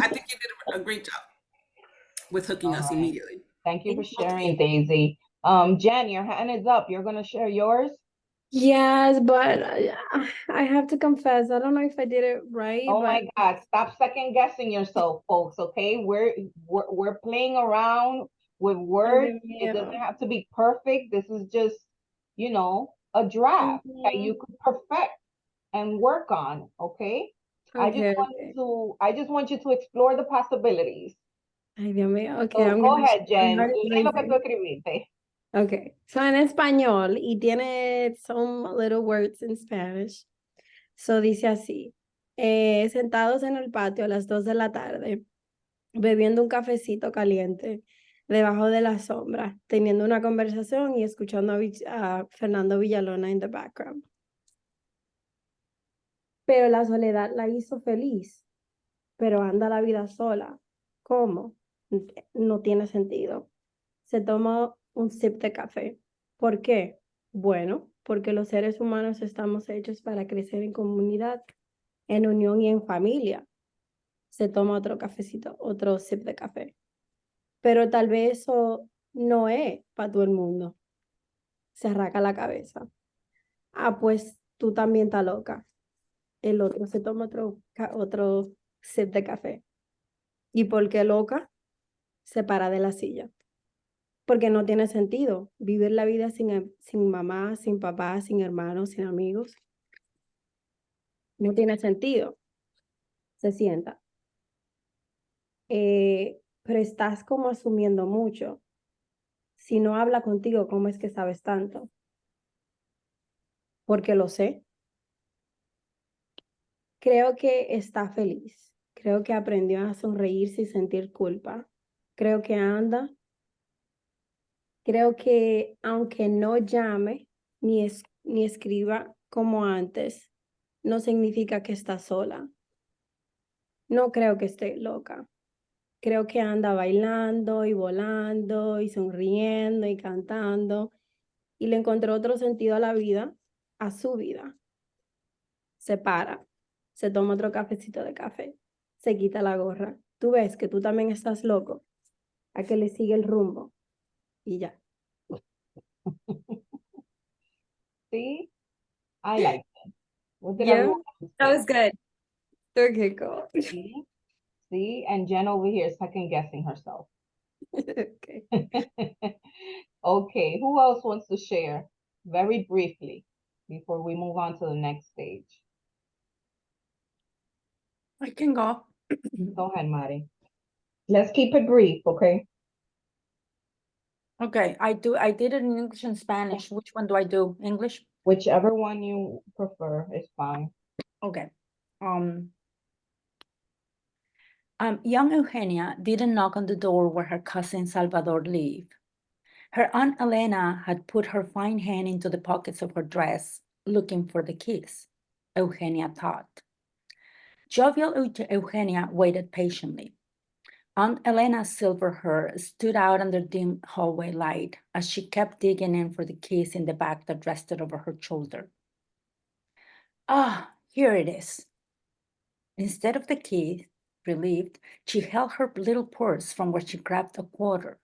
think you did a great job with hooking All us right. immediately. Thank you for sharing, Daisy. Jen, your hand is up. You're gonna share yours? Yes, but I have to confess, I don't know if I did it right, Oh but my God, stop second guessing yourself, folks, okay? We're playing around with ay, words. Dios It doesn't mío. have to be perfect. This is just, a draft that Mhm. you could perfect and work on, okay? I Okay, just want you to explore the possibilities. Ay, Dios mío. Okay, So, I'm go gonna ahead, Jen. start Lee lo que tú reading. escribiste. Okay, so en español y tiene some little words in Spanish. So dice así, sentados en el patio a las 2 de la tarde, bebiendo un cafecito caliente debajo de la sombra, teniendo una conversación y escuchando a Fernando Villalona in the background. Pero la soledad la hizo feliz, pero anda la vida sola. ¿Cómo? No tiene sentido. Se toma un sip de café. ¿Por qué? Bueno, porque los seres humanos estamos hechos para crecer en comunidad, en unión y en familia. Se toma otro cafecito, otro sip de café. Pero tal vez eso no es para todo el mundo. Se arranca la cabeza. Ah, pues tú también estás loca. El otro se toma otro sip de café. ¿Y por qué loca? Se para de la silla. Porque no tiene sentido vivir la vida sin mamá, sin papá, sin hermanos, sin amigos. No tiene sentido. Se sienta. Pero estás como asumiendo mucho. Si no habla contigo, ¿cómo es que sabes tanto? Porque lo sé. Creo que está feliz. Creo que aprendió a sonreírse y sentir culpa. Creo que anda. Creo que aunque no llame ni escriba como antes, no significa que está sola. No creo que esté loca. Creo que anda bailando y volando y sonriendo y cantando y le encontró otro sentido a la vida, a su vida. Se para, se toma otro cafecito de café, se quita la gorra. Tú ves que tú también estás loco, a que le sigue el rumbo y ya. See, I like it. What did Yeah. everyone else That was think? good. Okay, cool. See, and Jen over here second guessing herself. Okay. Okay, who else wants to share very briefly before we move on to the next stage? I can go. Go ahead, Mari. Let's keep it brief, okay? Okay, I did it in English and Spanish. Which one do I do? English? Whichever one you prefer is fine. Okay. Young Eugenia didn't knock on the door where her cousin Salvador lived. Her Aunt Elena had put her fine hand into the pockets of her dress, looking for the keys, Eugenia thought. Jovial Eugenia waited patiently. Aunt Elena's silver hair stood out under dim hallway light as she kept digging in for the keys in the bag that rested over her shoulder. Ah, here it is. Instead of the key, relieved, she held her little purse from where she grabbed a quarter.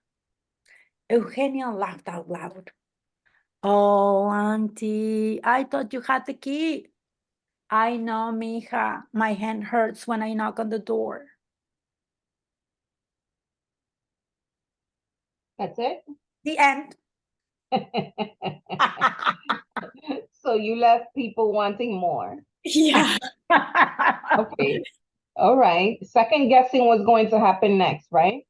Eugenia laughed out loud. Oh, Auntie, I thought you had the key. I know, mija. My hand hurts when I knock on the door. That's it? The end. So you left people wanting more. Yeah. Okay. All right. Second guessing was going to happen next, right?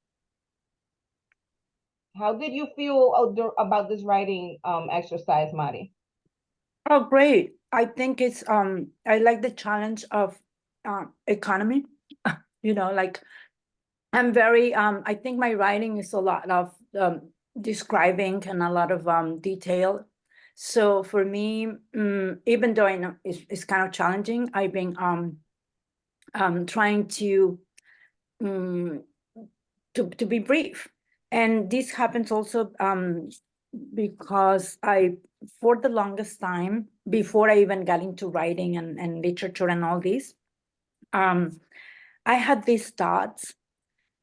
How did you feel about this writing exercise, Mari? Oh, great. I think it's I like the challenge of economy. Like I'm very I think my writing is a lot of describing and a lot of detail. So for me, even though I know it's kind of challenging, I've been trying to be brief. And this happens also because for the longest time, before I even got into writing and literature and all this, I had these thoughts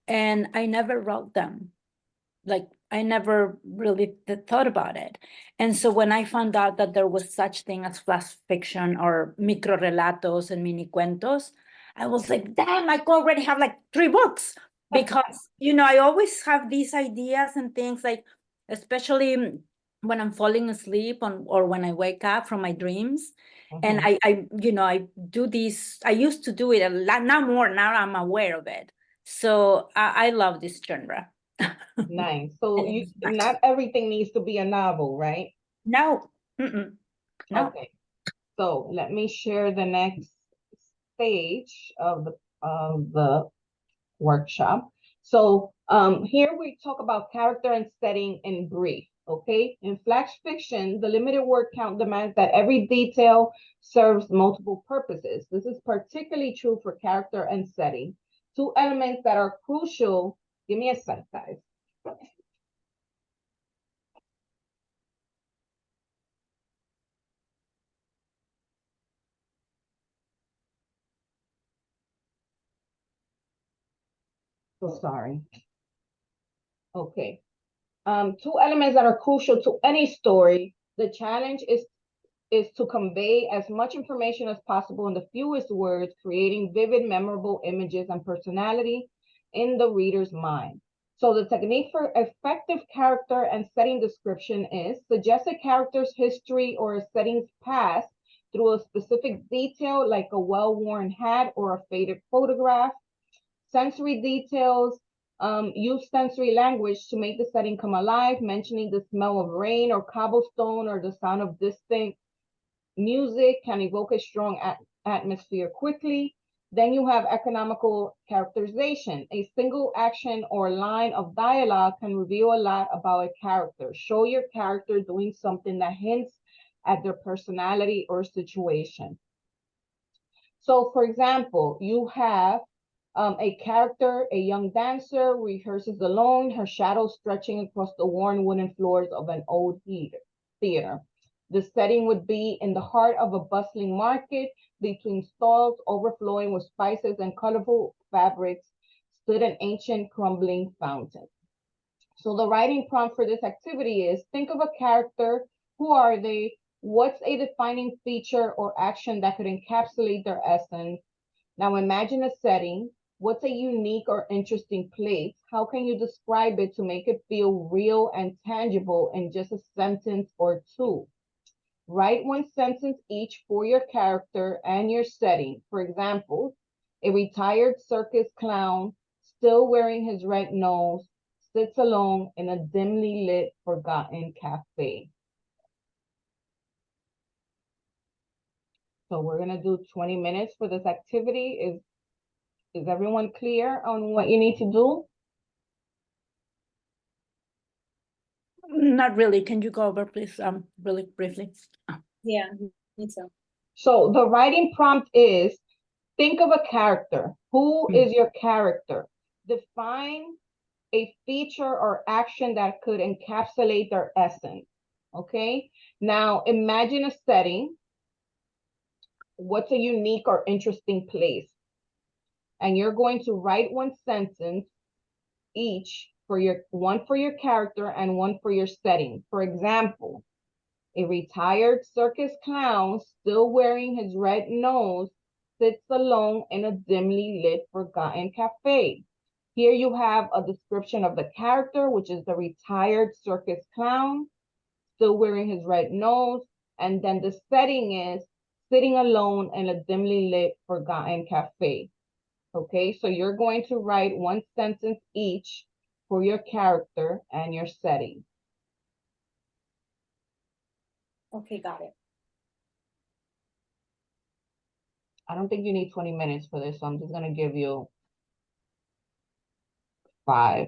and I never wrote them. Like I never really thought about it. And so when I found out that there was such thing as flash fiction or microrelatos and mini cuentos, I was like, damn, I could already have like 3 books because, I always have these ideas and things like, especially when I'm falling asleep or when I wake up from my dreams. And Mhm. I do this. I used to do it a lot, not more. Now I'm aware of it. So I love this genre. Nice. So And you it's not everything needs to be a novel, right? no, no. Okay. So let me share the next stage of the workshop. So here we talk about character and setting in brief. Okay. In flash fiction, the limited word count demands that every detail serves multiple purposes. This is particularly true for character and setting. Two elements that are crucial. Give me a sec, guys. So sorry. Okay. Two elements that are crucial to any story. The challenge is to convey as much information as possible in the fewest words, creating vivid, memorable images and personality in the reader's mind. So the technique for effective character and setting description is suggest a character's history or a setting's past through a specific detail like a well-worn hat or a faded photograph. Sensory details, use sensory language to make the setting come alive, mentioning the smell of rain or cobblestone or the sound of distant music can evoke a strong atmosphere quickly. Then you have economical characterization. A single action or line of dialogue can reveal a lot about a character. Show your character doing something that hints at their personality or situation. So, for example, you have a character, a young dancer, rehearses alone, her shadow stretching across the worn wooden floors of an old theater. The setting would be in the heart of a bustling market, between stalls overflowing with spices and colorful fabrics, stood an ancient crumbling fountain. So the writing prompt for this activity is think of a character. Who are they? What's a defining feature or action that could encapsulate their essence? Now imagine a setting. What's a unique or interesting place? How can you describe it to make it feel real and tangible in just a sentence or two? Write one sentence each for your character and your setting. For example, a retired circus clown, still wearing his red nose, sits alone in a dimly lit, forgotten cafe. So we're gonna do 20 minutes for this activity. Is everyone clear on what you need to do? Not really. Can you go over, please? Really briefly. Yeah, me too. So the writing prompt is think of a character. Who is your character? Define a feature or action that could encapsulate their essence. Okay. Now imagine a setting. What's a unique or interesting place? And you're going to write one sentence each for one for your character and one for your setting. For example, a retired circus clown, still wearing his red nose, sits alone in a dimly lit, forgotten cafe. Here you have a description of the character, which is the retired circus clown, still wearing his red nose. And then the setting is sitting alone in a dimly lit, forgotten cafe. Okay, so you're going to write one sentence each for your character and your setting. Okay, got it. I don't think you need 20 minutes for this, so I'm just going to give you 5.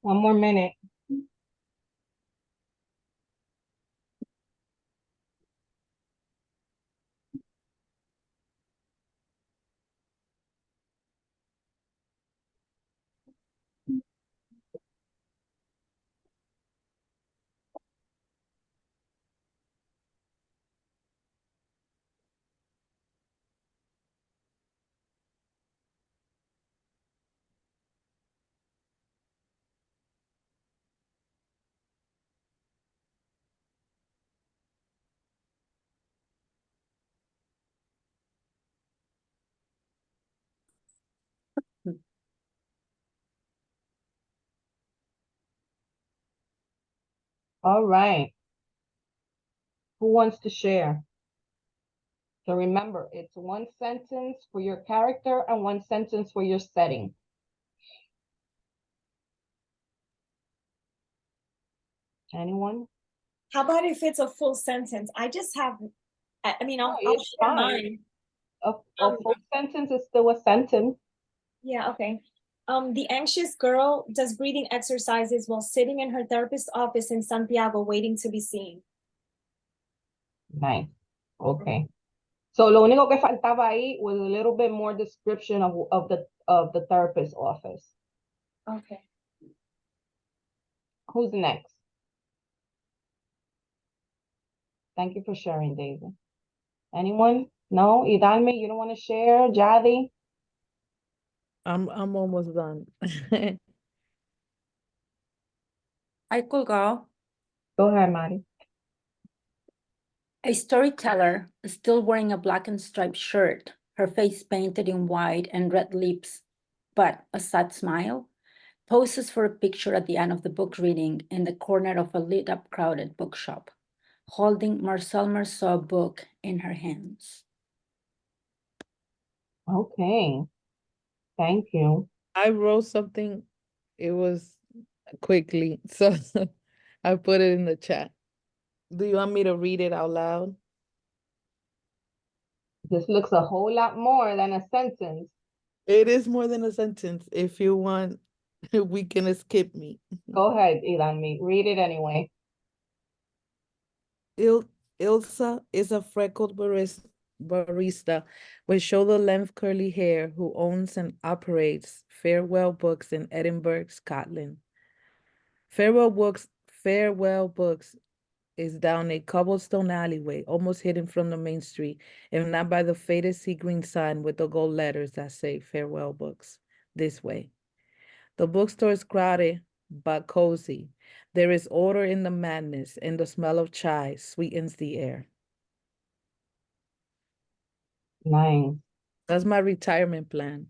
One more minute. All right. Who wants to share? So remember, it's one sentence for your character and one sentence for your setting. Anyone? How about if it's a full sentence? I just have, I mean, I'll it's share fine. mine. A full sentence is still a sentence. Yeah, okay. The anxious girl does breathing exercises while sitting in her therapist's office in Santiago waiting to be seen. Nice. Okay. So lo único que faltaba ahí was a little bit more description of the therapist's office. Okay. Who's next? Thank you for sharing, David. Anyone? No? Idalme, you don't want to share? Jadi? I'm almost done. I could go. Go ahead, Mari. A storyteller, still wearing a black and striped shirt, her face painted in white and red lips, but a sad smile, poses for a picture at the end of the book reading in the corner of a lit-up crowded bookshop, holding Marcel Marceau book in her hands. Okay. Thank you. I wrote something. It was quickly, so I put it in the chat. Do you want me to read it out loud? This looks a whole lot more than a sentence. It is more than a sentence. If you want, we can skip me. Go ahead, Idalme. Read it anyway. Ilsa is a freckled barista with shoulder-length curly hair who owns and operates Farewell Books in Edinburgh, Scotland. Farewell Books is down a cobblestone alleyway, almost hidden from the main street, if not by the faded sea green sign with the gold letters that say Farewell Books, this way. The bookstore is crowded but cozy. There is order in the madness, and the smell of chai sweetens the air. Nice. That's my retirement plan.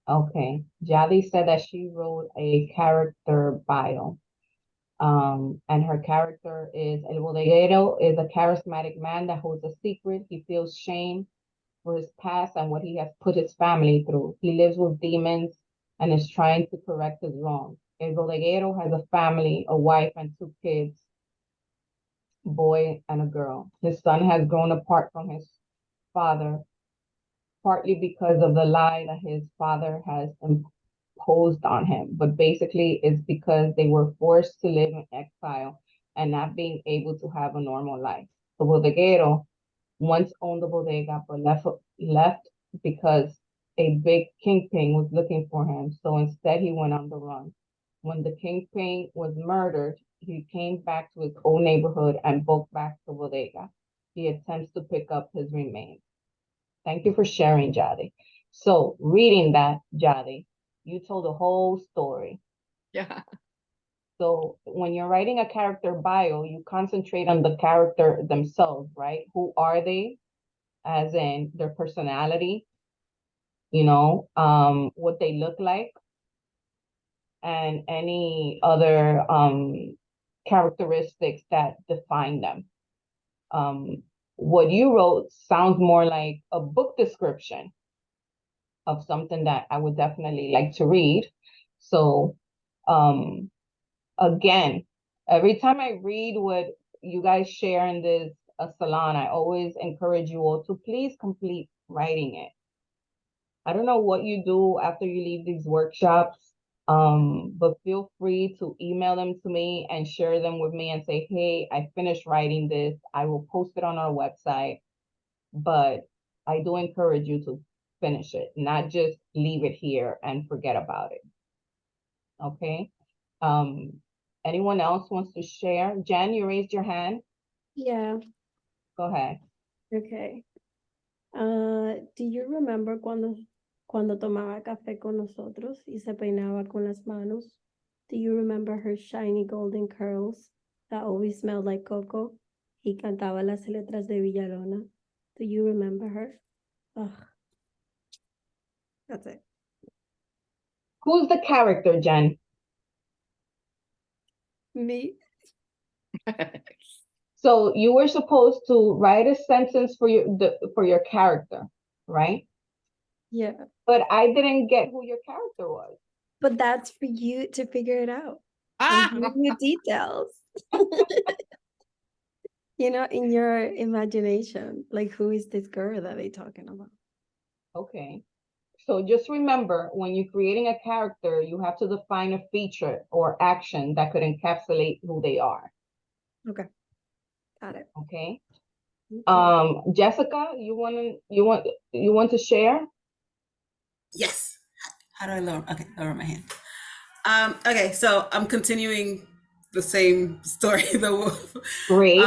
Okay. Jadi said that she wrote a character bio. And her character is El Bodeguero is a charismatic man that holds a secret. He feels shame for his past and what he has put his family through. He lives with demons and is trying to correct his wrongs. El Bodeguero has a family, a wife and 2 kids, a boy and a girl. His son has grown apart from his father, partly because of the lie that his father has imposed on him, but basically it's because they were forced to live in exile and not being able to have a normal life. The bodeguero once owned the bodega, but left because a big kingpin was looking for him, so instead he went on the run. When the kingpin was murdered, he came back to his old neighborhood and broke back the bodega. He attempts to pick up his remains. Thank you for sharing, Jadi. So reading that, Jadi, you told the whole story. Yeah. So when you're writing a character bio, you concentrate on the character themselves, right? Who are they? As in their personality, what they look like, and any other characteristics that define them. What you wrote sounds more like a book description of something that I would definitely like to read. So again, every time I read what you guys share in this salon, I always encourage you all to please complete writing it. I don't know what you do after you leave these workshops, but feel free to email them to me and share them with me and say, hey, I finished writing this. I will post it on our website, but I do encourage you to finish it, not just leave it here and forget about it. Okay. Anyone else wants to share? Jen, you raised your hand. Yeah. Go ahead. Okay. Do you remember cuando tomaba café con nosotros y se peinaba con las manos? Do you remember her shiny golden curls that always smelled like cocoa? Y cantaba las letras de Villalona. Do you remember her? Ugh. That's it. Who's the character, Jen? Me. So you were supposed to write a sentence for your character, right? Yeah. But I didn't get who your character was. But that's for you to figure it out. Ah! I'm giving you details. In your imagination, like, who is this girl that they talking about? Okay. So just remember, when you're creating a character, you have to define a feature or action that could encapsulate who they are. Okay. Got it. Okay. Okay. Jessica, you want to share? Yes. How do I lower? Okay, lower my hand. Okay, so I'm continuing the same story, The Wolf. Great.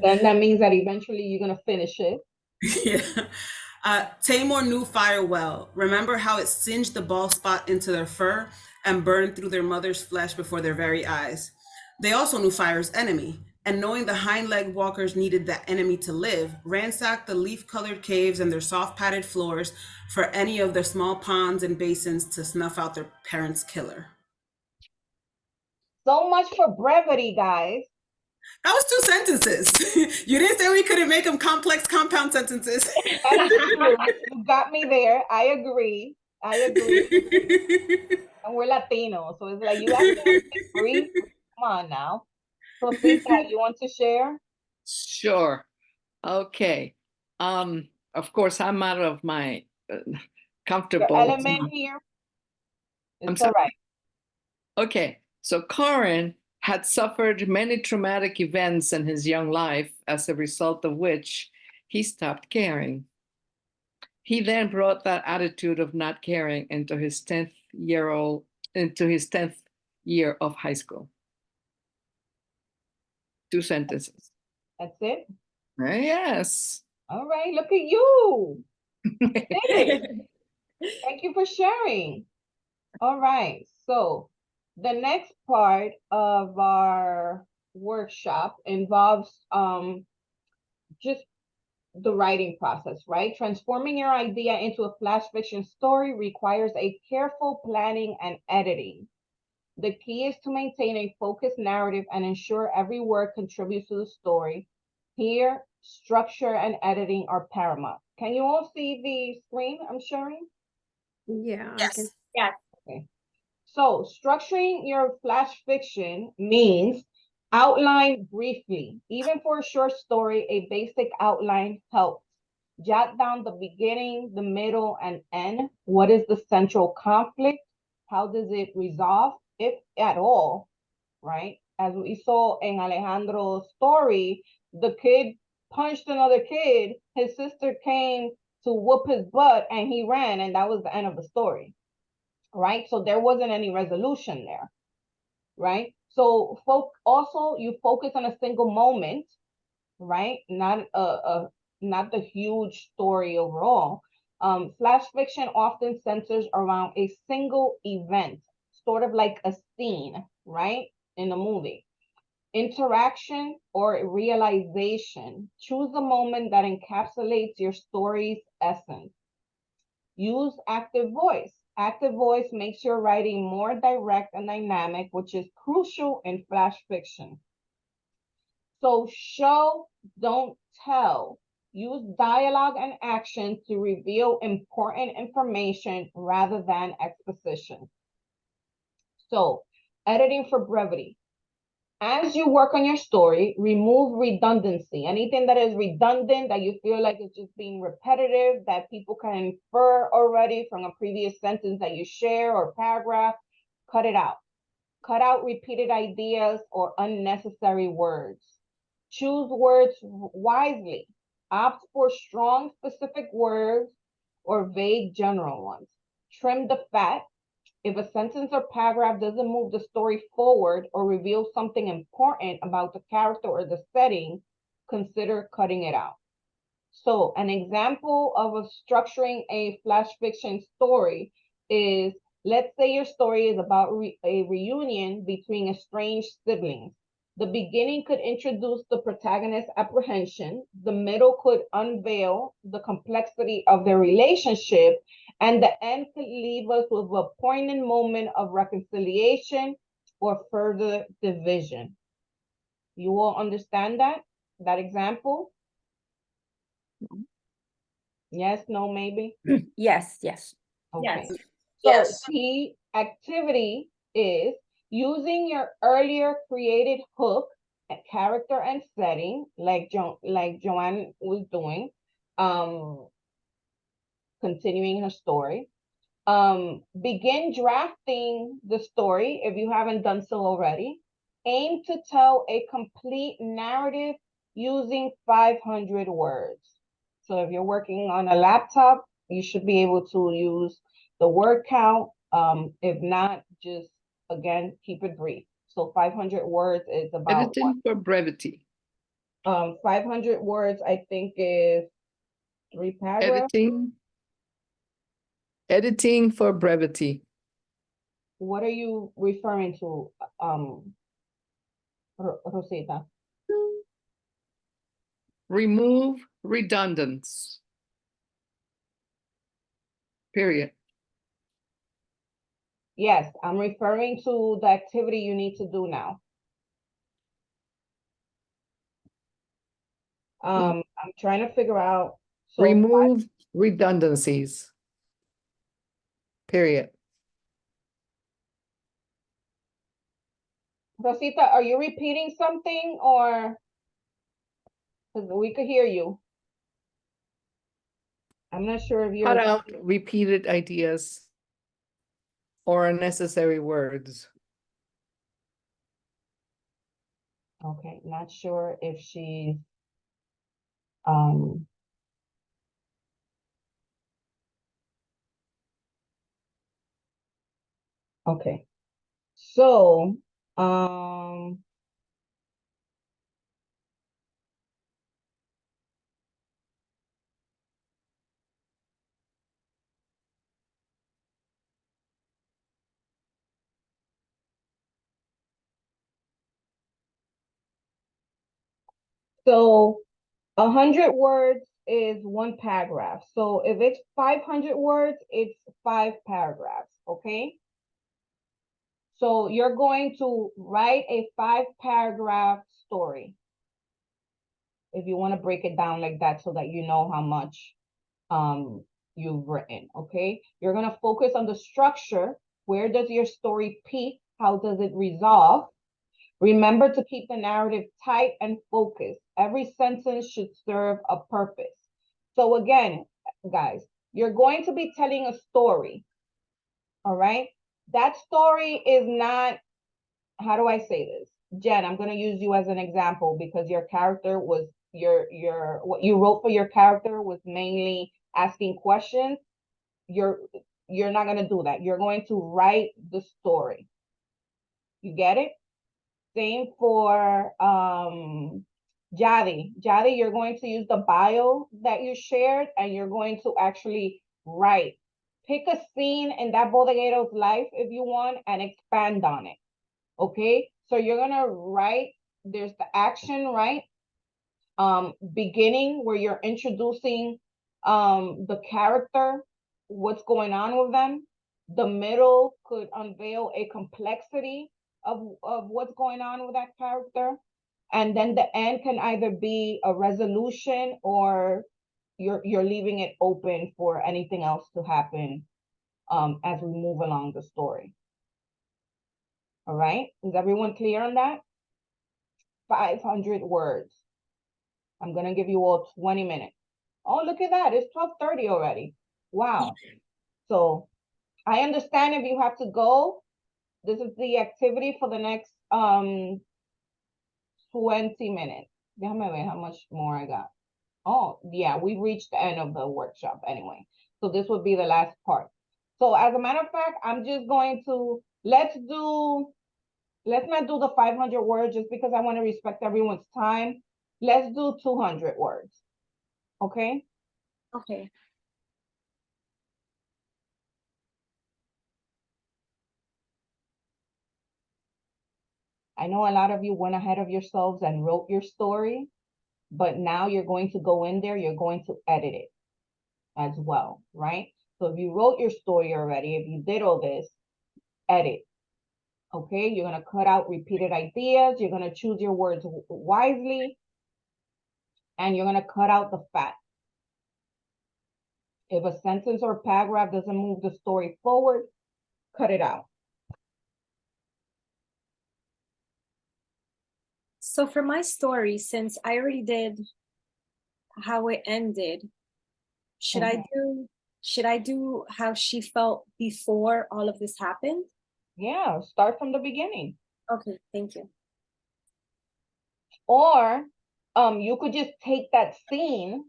Then that means that eventually you're gonna finish it. Yeah. Tamor knew fire well. Remember how it singed the bald spot into their fur and burned through their mother's flesh before their very eyes. They also knew fire's enemy, and knowing the hind-leg walkers needed that enemy to live, ransacked the leaf-colored caves and their soft padded floors for any of their small ponds and basins to snuff out their parents' killer. So much for brevity, guys. That was 2 sentences. You didn't say we couldn't make them complex compound sentences. That is true. You got me there. I agree. And we're Latino, so it's like you have to agree. Come on now. Sofita, you want to share? Sure. Okay. Of course, I'm out of my comfortable Your element here. It's all right. Okay. So Corin had suffered many traumatic events in his young life, as a result of which he stopped caring. He then brought that attitude of not caring into his 10th year of high school. 2 sentences. That's it. Yes. All right, look at you. You did it. Thank you for sharing. All right, so the next part of our workshop involves just the writing process, right? Transforming your idea into a flash fiction story requires a careful planning and editing. The key is to maintain a focused narrative and ensure every word contributes to the story. Here, structure and editing are paramount. Can you all see the screen I'm sharing? Yeah, I Yes. can. Yes. Okay. So structuring your flash fiction means outline briefly. Even for a short story, a basic outline helps. Jot down the beginning, the middle, and end. What is the central conflict? How does it resolve, if at all, right? As we saw in Alejandro's story, the kid punched another kid. His sister came to whoop his butt and he ran, and that was the end of the story, right? So there wasn't any resolution there, right? So also you focus on a single moment, right? Not not the huge story overall. Flash fiction often centers around a single event, sort of like a scene, right? In a movie. Interaction or realization. Choose a moment that encapsulates your story's essence. Use active voice. Active voice makes your writing more direct and dynamic, which is crucial in flash fiction. So show, don't tell. Use dialogue and action to reveal important information rather than exposition. So, editing for brevity. As you work on your story, remove redundancy. Anything that is redundant, that you feel like it's just being repetitive, that people can infer already from a previous sentence that you share or paragraph, cut it out. Cut out repeated ideas or unnecessary words. Choose words wisely. Opt for strong, specific words or vague, general ones. Trim the fat. If a sentence or paragraph doesn't move the story forward or reveal something important about the character or the setting, consider cutting it out. So an example of structuring a flash fiction story is, let's say your story is about a reunion between estranged siblings. The beginning could introduce the protagonist's apprehension. The middle could unveil the complexity of their relationship. And the end could leave us with a poignant moment of reconciliation or further division. You all understand that example? Yes, no, maybe? Yes, yes. Okay. Yes. So Yes. the activity is using your earlier created hook, character, and setting, like Joanne was doing, continuing her story. Begin drafting the story if you haven't done so already. Aim to tell a complete narrative using 500 words. So if you're working on a laptop, you should be able to use the word count. If not, just again, keep it brief. So 500 words is about Editing for brevity. 500 words, I think, is 3 paragraphs. Editing for brevity. What are you referring to, Rosita? Remove redundance. Period. Yes, I'm referring to the activity you need to do now. I'm trying to figure out. So Remove redundancies. Period. Rosita, are you repeating something, or because we could hear you? I'm not sure if you're. Cut out repeated ideas or unnecessary words. Okay, not sure if she's okay. So so 100 words is one paragraph. So if it's 500 words, it's 5 paragraphs, okay? So you're going to write a 5 paragraph story. If you want to break it down like that so that you know how much you've written, okay? You're going to focus on the structure. Where does your story peak? How does it resolve? Remember to keep the narrative tight and focused. Every sentence should serve a purpose. So again, guys, you're going to be telling a story, all right? That story is not, how do I say this? Jen, I'm going to use you as an example because your character was, what you wrote for your character was mainly asking questions. You're not going to do that. You're going to write the story. You get it? Same for Jadi. Jadi, you're going to use the bio that you shared and you're going to actually write. Pick a scene in that bodeguero's life if you want and expand on it. Okay? So you're gonna write, there's the action, right? Beginning where you're introducing the character, what's going on with them. The middle could unveil a complexity of what's going on with that character. And then the end can either be a resolution or you're leaving it open for anything else to happen as we move along the story. All right, is everyone clear on that? 500 words. I'm gonna give you all 20 minutes. Oh, look at that, it's 12:30 already. Wow. So I understand if you have to go. This is the activity for the next 20 minutes. Déjame ver how much more I got. Oh, yeah, we reached the end of the workshop anyway. So this would be the last part. So as a matter of fact, I'm just going to, let's not do the 500 words just because I want to respect everyone's time. Let's do 200 words. Okay? Okay. I know a lot of you went ahead of yourselves and wrote your story, but now you're going to go in there, you're going to edit it as well, right? So if you wrote your story already, if you did all this, edit. Okay, you're going to cut out repeated ideas, you're going to choose your words wisely, and you're going to cut out the fat. If a sentence or paragraph doesn't move the story forward, cut it out. So for my story, since I already did how it ended, should I do how she felt before all of this happened? Yeah, start from the beginning. Okay, thank you. Or you could just take that scene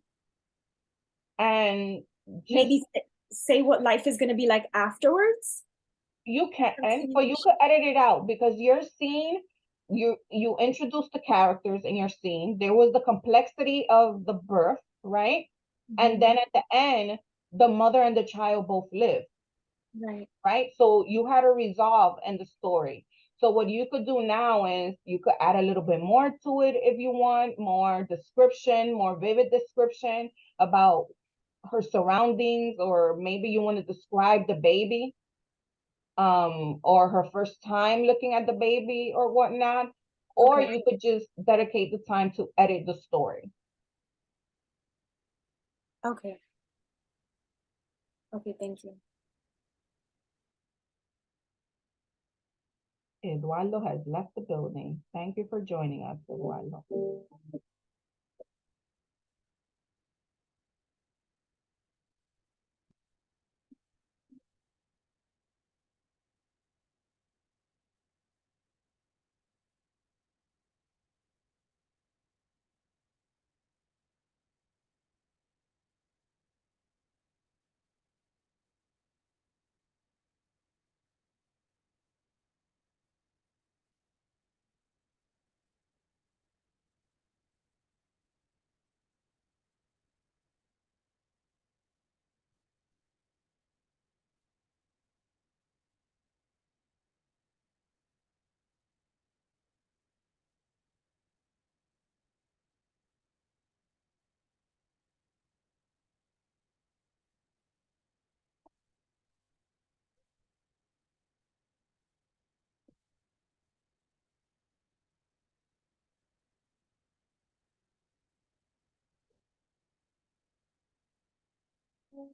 and maybe say what life is going to be like afterwards. You can, but you could edit it out because your scene, you introduced the characters in your scene. There was the complexity of the birth, right? And then at the end, the mother and the child both live. Right. So you had a resolve in the story. So what you could do now is you could add a little bit more to it if you want, more description, more vivid description about her surroundings, or maybe you want to describe the baby or her first time looking at the baby or whatnot, or you could just dedicate the time to edit the story. Okay. Okay, thank you. Eduardo has left the building. Thank you for joining us, Eduardo. Okay.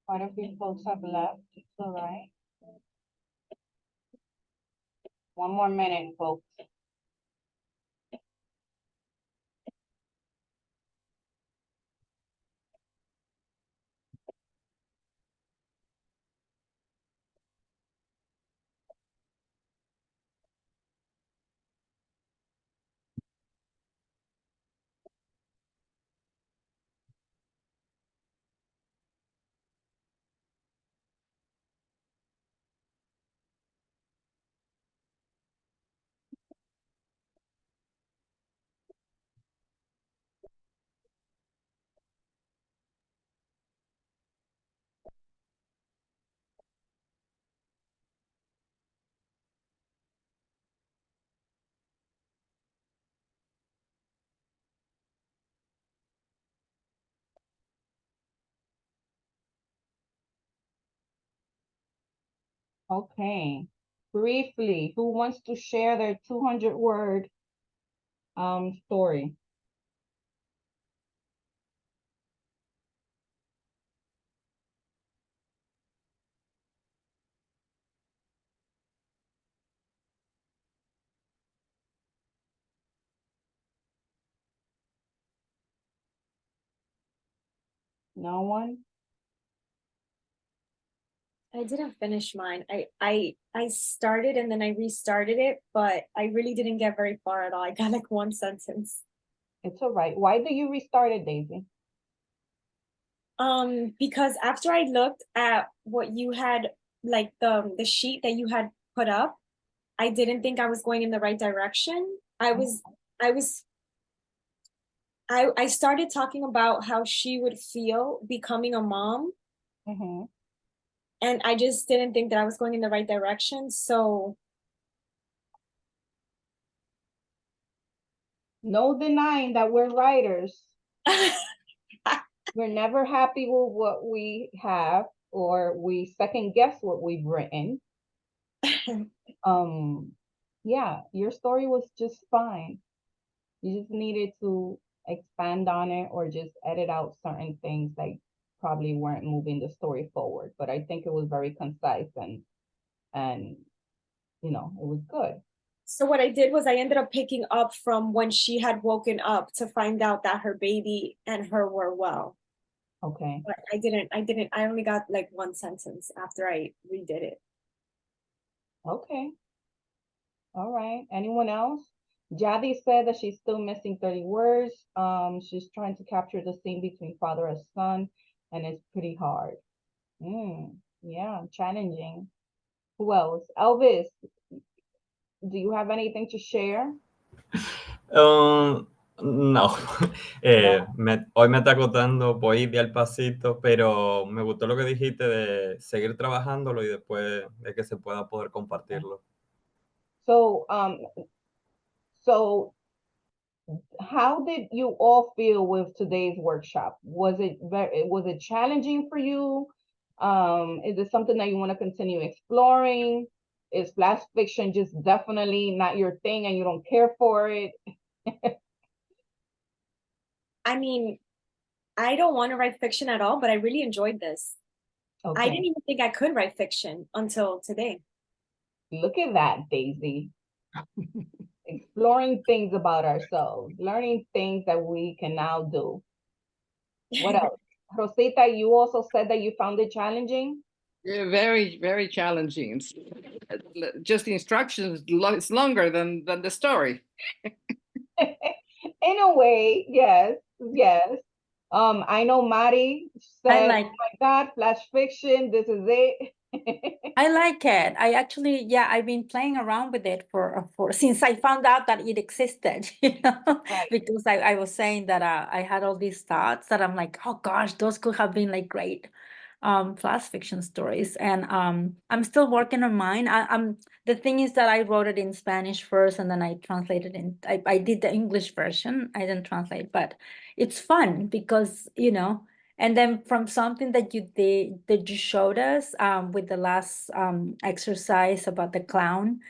Quite a few folks have left. It's all right. 1 more minute, folks. Okay. briefly, who wants to share their 200-word story? No one? I didn't finish mine. I started and then I restarted it, but I really didn't get very far at all. I got like one sentence. It's all right. Why do you restart it, Daisy? Because after I looked at what you had, like the sheet that you had put up, I didn't think I was going in the right direction. I started talking about how she would feel becoming a mom, Mm-hmm. and I just didn't think that I was going in the right direction. So No denying that we're writers. We're never happy with what we have, or we second guess what we've written. Yeah, your story was just fine. You just needed to expand on it or just edit out certain things that probably weren't moving the story forward. But I think it was very concise and you know, it was good. So what I did was I ended up picking up from when she had woken up to find out that her baby and her were well. Okay. But I only got like one sentence after I redid it. Okay. All right. Anyone else? Jadi said that she's still missing 30 words. She's trying to capture the scene between father and son, and it's pretty hard. Yeah, challenging. Who else? Elvis, do you have anything to share? No, No. hoy me está costando, voy de al pasito, pero me gustó lo que dijiste de seguir trabajándolo y después de que se pueda poder compartirlo. So, so how did you all feel with today's workshop? Was it challenging for you? Is it something that you want to continue exploring? Is flash fiction just definitely not your thing and you don't care for it? I mean, I don't want to write fiction at all, but I really enjoyed this. I didn't even think I could write fiction until today. Look at that, Daisy. Exploring things about ourselves, learning things that we can now do. What else? Rosita, you also said that you found it challenging? Yeah, very, very challenging. Just the instructions, it's longer than the story. In a way, yes, yes. I know Mari said, "Oh my God, flash fiction, this is it." I like it. I actually, yeah, I've been playing around with it for since I found out that it existed, you know, Right. because I was saying that I had all these thoughts that I'm like, oh gosh, those could have been like great flash fiction stories. And I'm still working on mine. The thing is that I wrote it in Spanish first and then I translated I did the English version. I didn't translate, but it's fun because, you know, and then from something that you did, that you showed us with the last exercise about the clown,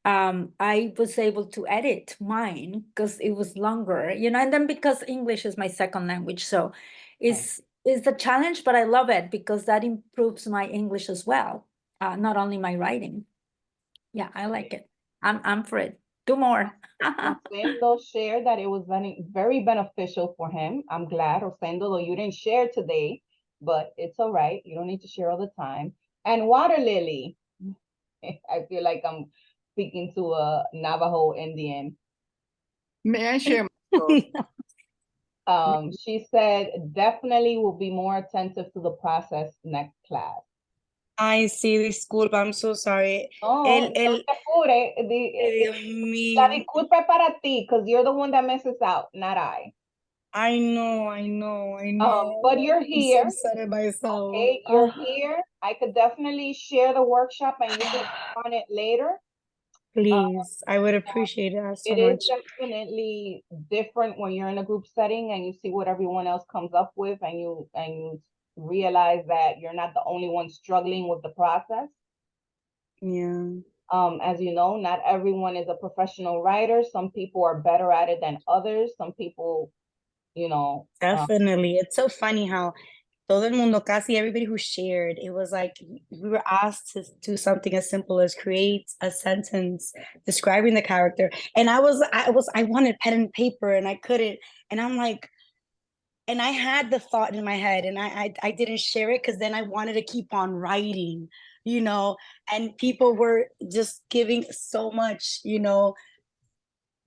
I was able to edit mine because it was longer, you know, and then because English is my second language, so it's a challenge, but I love it because that improves my English as well, not only my writing. Yeah, I like it. I'm for it. Do more. Rosendo shared that it was very, very beneficial for him. I'm glad, Rosendo, though you didn't share today, but it's all right. You don't need to share all the time. And Water Lily, I feel like I'm speaking to a Navajo Indian. May I share my story? She said definitely will be more attentive to the process next class. Ay, sí, disculpa, I'm so sorry. No, El, no te apures. Dios La mío. disculpa es para ti, because you're the one that messes out, not I. I know. But you're here. I'm so sorry myself. Okay, you're here. I could definitely share the workshop and you can on it later. Please, I would appreciate that so It is much. definitely different when you're in a group setting and you see what everyone else comes up with and you realize that you're not the only one struggling with the process. Yeah. As you know, not everyone is a professional writer. Some people are better at it than others. Some people, Definitely. It's so funny how todo el mundo, casi everybody who shared, it was like we were asked to do something as simple as create a sentence describing the character. And I wanted pen and paper and I couldn't. And I'm like, and I had the thought in my head and I didn't share it because then I wanted to keep on writing, and people were just giving so much, to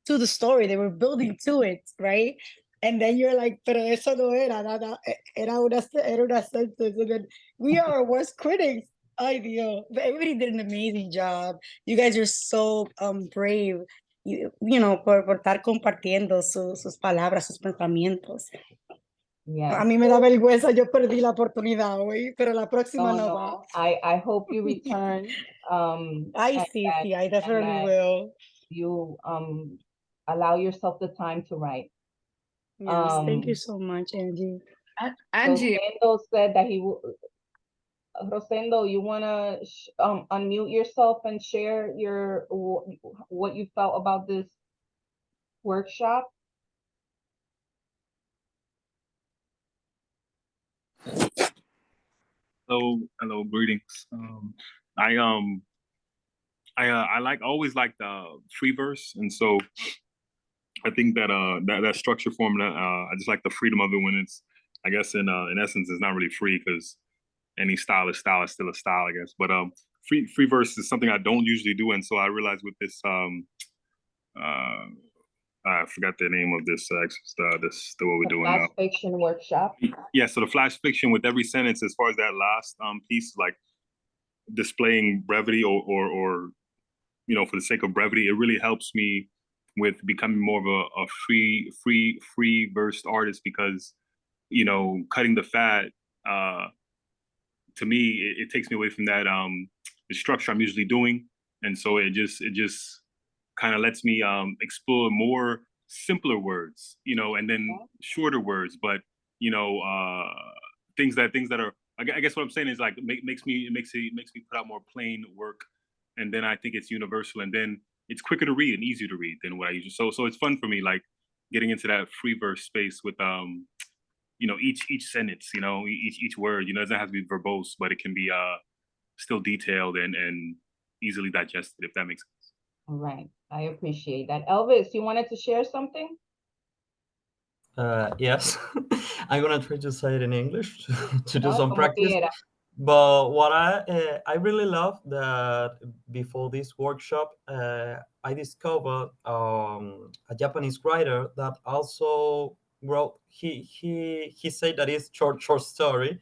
the story. They were building to it, right? And then you're like, pero eso no era nada, era una sentence. And then we are our worst critics. Ay, Dios. But everybody did an amazing job. You guys are so brave, por estar compartiendo sus palabras, sus pensamientos. Yes. A mí me da vergüenza, yo perdí la oportunidad, güey, pero la próxima no va. No. I hope you return. Ay, and sí, that- sí, I and definitely that will. You allow yourself the time to write. Yes, thank you so much, Angie. Angie, Rosendo said that he will. Rosendo, you wanna unmute yourself and share what you felt about this workshop? Hello, greetings. I always like the free verse, and so I think that that structure form I just like the freedom of it when it's, I guess in essence it's not really free because any style is still a style, I guess. But free verse is something I don't usually do, and so I realized with this I forgot the name of this what we're doing now. Flash fiction workshop. Yeah, so the flash fiction with every sentence, as far as that last piece, like displaying brevity or for the sake of brevity, it really helps me with becoming more of a free versed artist because cutting the fat to me it takes me away from that the structure I'm usually doing, and so it just kind of lets me explore more simpler words, and then shorter words, but things that are, I guess what I'm saying is like makes me put out more plain work, and then I think it's universal, and then it's quicker to read and easier to read than what I usually. So it's fun for me, like getting into that free verse space with each sentence, each word, it doesn't have to be verbose, but it can be still detailed and easily digested, if that makes sense. All right, I appreciate that. Elvis, you wanted to share something? Yes, I'm gonna try to say it in English to do No, some como practice. quiera. But what I really love that before this workshop, I discovered a Japanese writer that also wrote. He said that it's short story,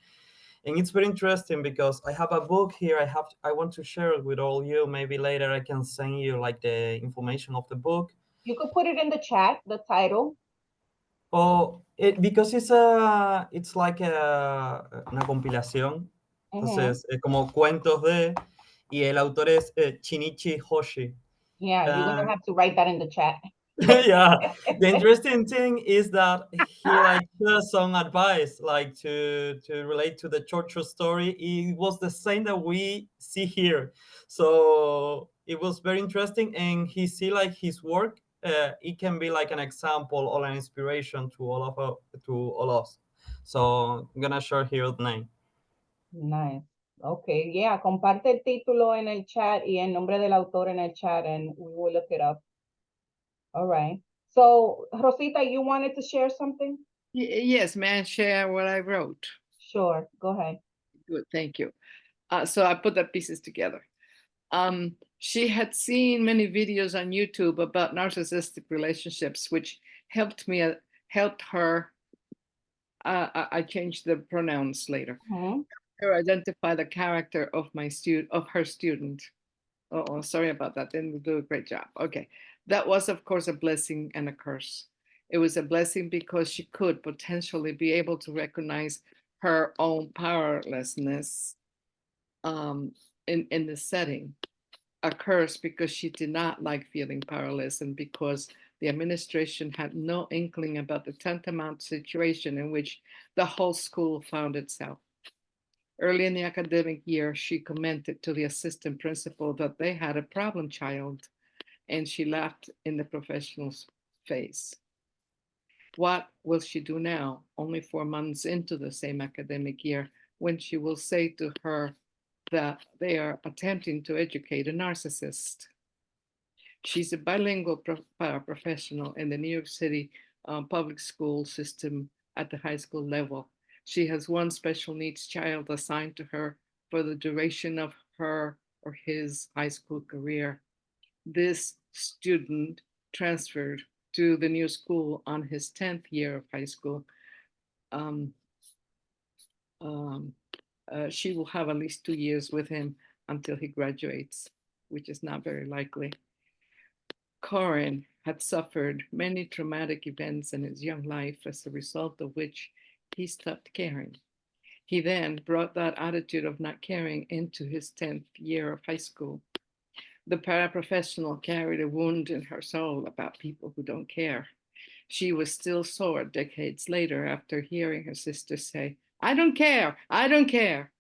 and it's very interesting because I have a book here. I want to share it with all you. Maybe later I can send you like the information of the book. You could put it in the chat, the title. Oh, because it's like una compilación. Entonces, es como cuentos de, y el autor es Shinichi Hoshi. Yeah, you're gonna have to write that in the chat. Yeah, the interesting thing is that he like shares some advice, like to relate to the short story. It was the same that we see here, so it was very interesting, and he see like his work. It can be like an example or an inspiration to all of us. So I'm gonna share here the name. Nice. Okay, yeah, comparte el título en el chat y el nombre del autor en el chat, and we will look it up. All right. So, Rosita, you wanted to share something? Yes, may I share what I wrote? Sure, go ahead. Good, thank you. So I put the pieces together. She had seen many videos on YouTube about narcissistic relationships, which helped her. I changed the pronouns later. Her identify the character of her student. Oh, sorry about that. Didn't do a great job. Okay, that was of course a blessing and a curse. It was a blessing because she could potentially be able to recognize her own powerlessness in the setting. A curse because she did not like feeling powerless and because the administration had no inkling about the tantamount situation in which the whole school found itself. Early in the academic year, she commented to the assistant principal that they had a problem child, and she laughed in the professional's face. What will she do now, only 4 months into the same academic year, when she will say to her that they are attempting to educate a narcissist? She's a bilingual paraprofessional in the New York City public school system at the high school level. She has one special needs child assigned to her for the duration of her or his high school career. This student transferred to the new school on his 10th year of high school. She will have at least 2 years with him until he graduates, which is not very likely. Corin had suffered many traumatic events in his young life, as a result of which he stopped caring. He then brought that attitude of not caring into his 10th year of high school. The paraprofessional carried a wound in her soul about people who don't care. She was still sore decades later after hearing her sister say, "I don't care, I don't care."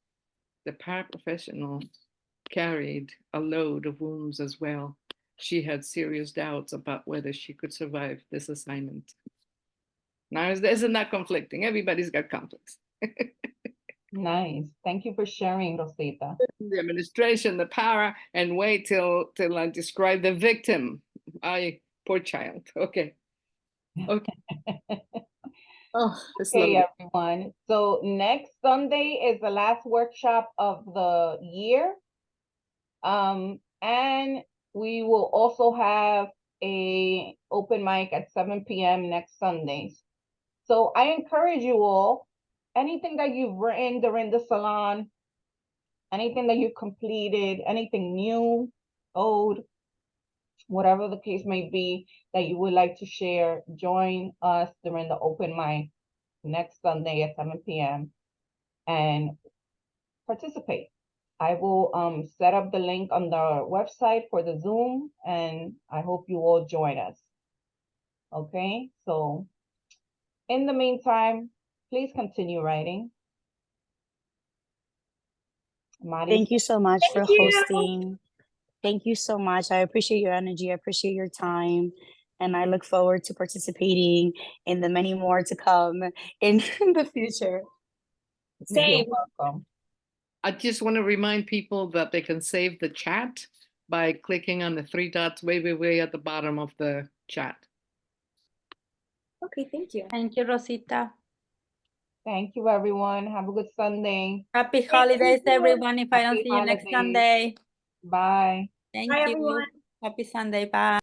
The paraprofessional carried a load of wounds as well. She had serious doubts about whether she could survive this assignment. Now, isn't that conflicting? Everybody's got conflicts. Nice. Thank you for sharing, Rosita. The administration, the power, and wait till I describe the victim. Poor child. Okay. Okay. Oh, it's Okay, lovely. everyone. So next Sunday is the last workshop of the year. And we will also have a open mic at 7 p.m. next Sundays. So I encourage you all, anything that you've written during the salon, anything that you completed, anything new, old, whatever the case may be that you would like to share, join us during the open mic next Sunday at 7 p.m. and participate. I will set up the link on the website for the Zoom, and I hope you all join us. Okay, so in the meantime, please continue writing. Mari. Thank you so much for hosting. Thank you so much. I appreciate your energy. I appreciate your time. And I look forward to participating in the many more to come in the future. Same. You're welcome. I just want to remind people that they can save the chat by clicking on the 3 dots way at the bottom of the chat. Okay, thank you. Thank you, Rosita. Thank you, everyone. Have a good Sunday. Happy holidays, everyone. If I don't Happy see you next holidays. Sunday. Bye. Thank Bye, you. everyone. Happy Sunday. Bye.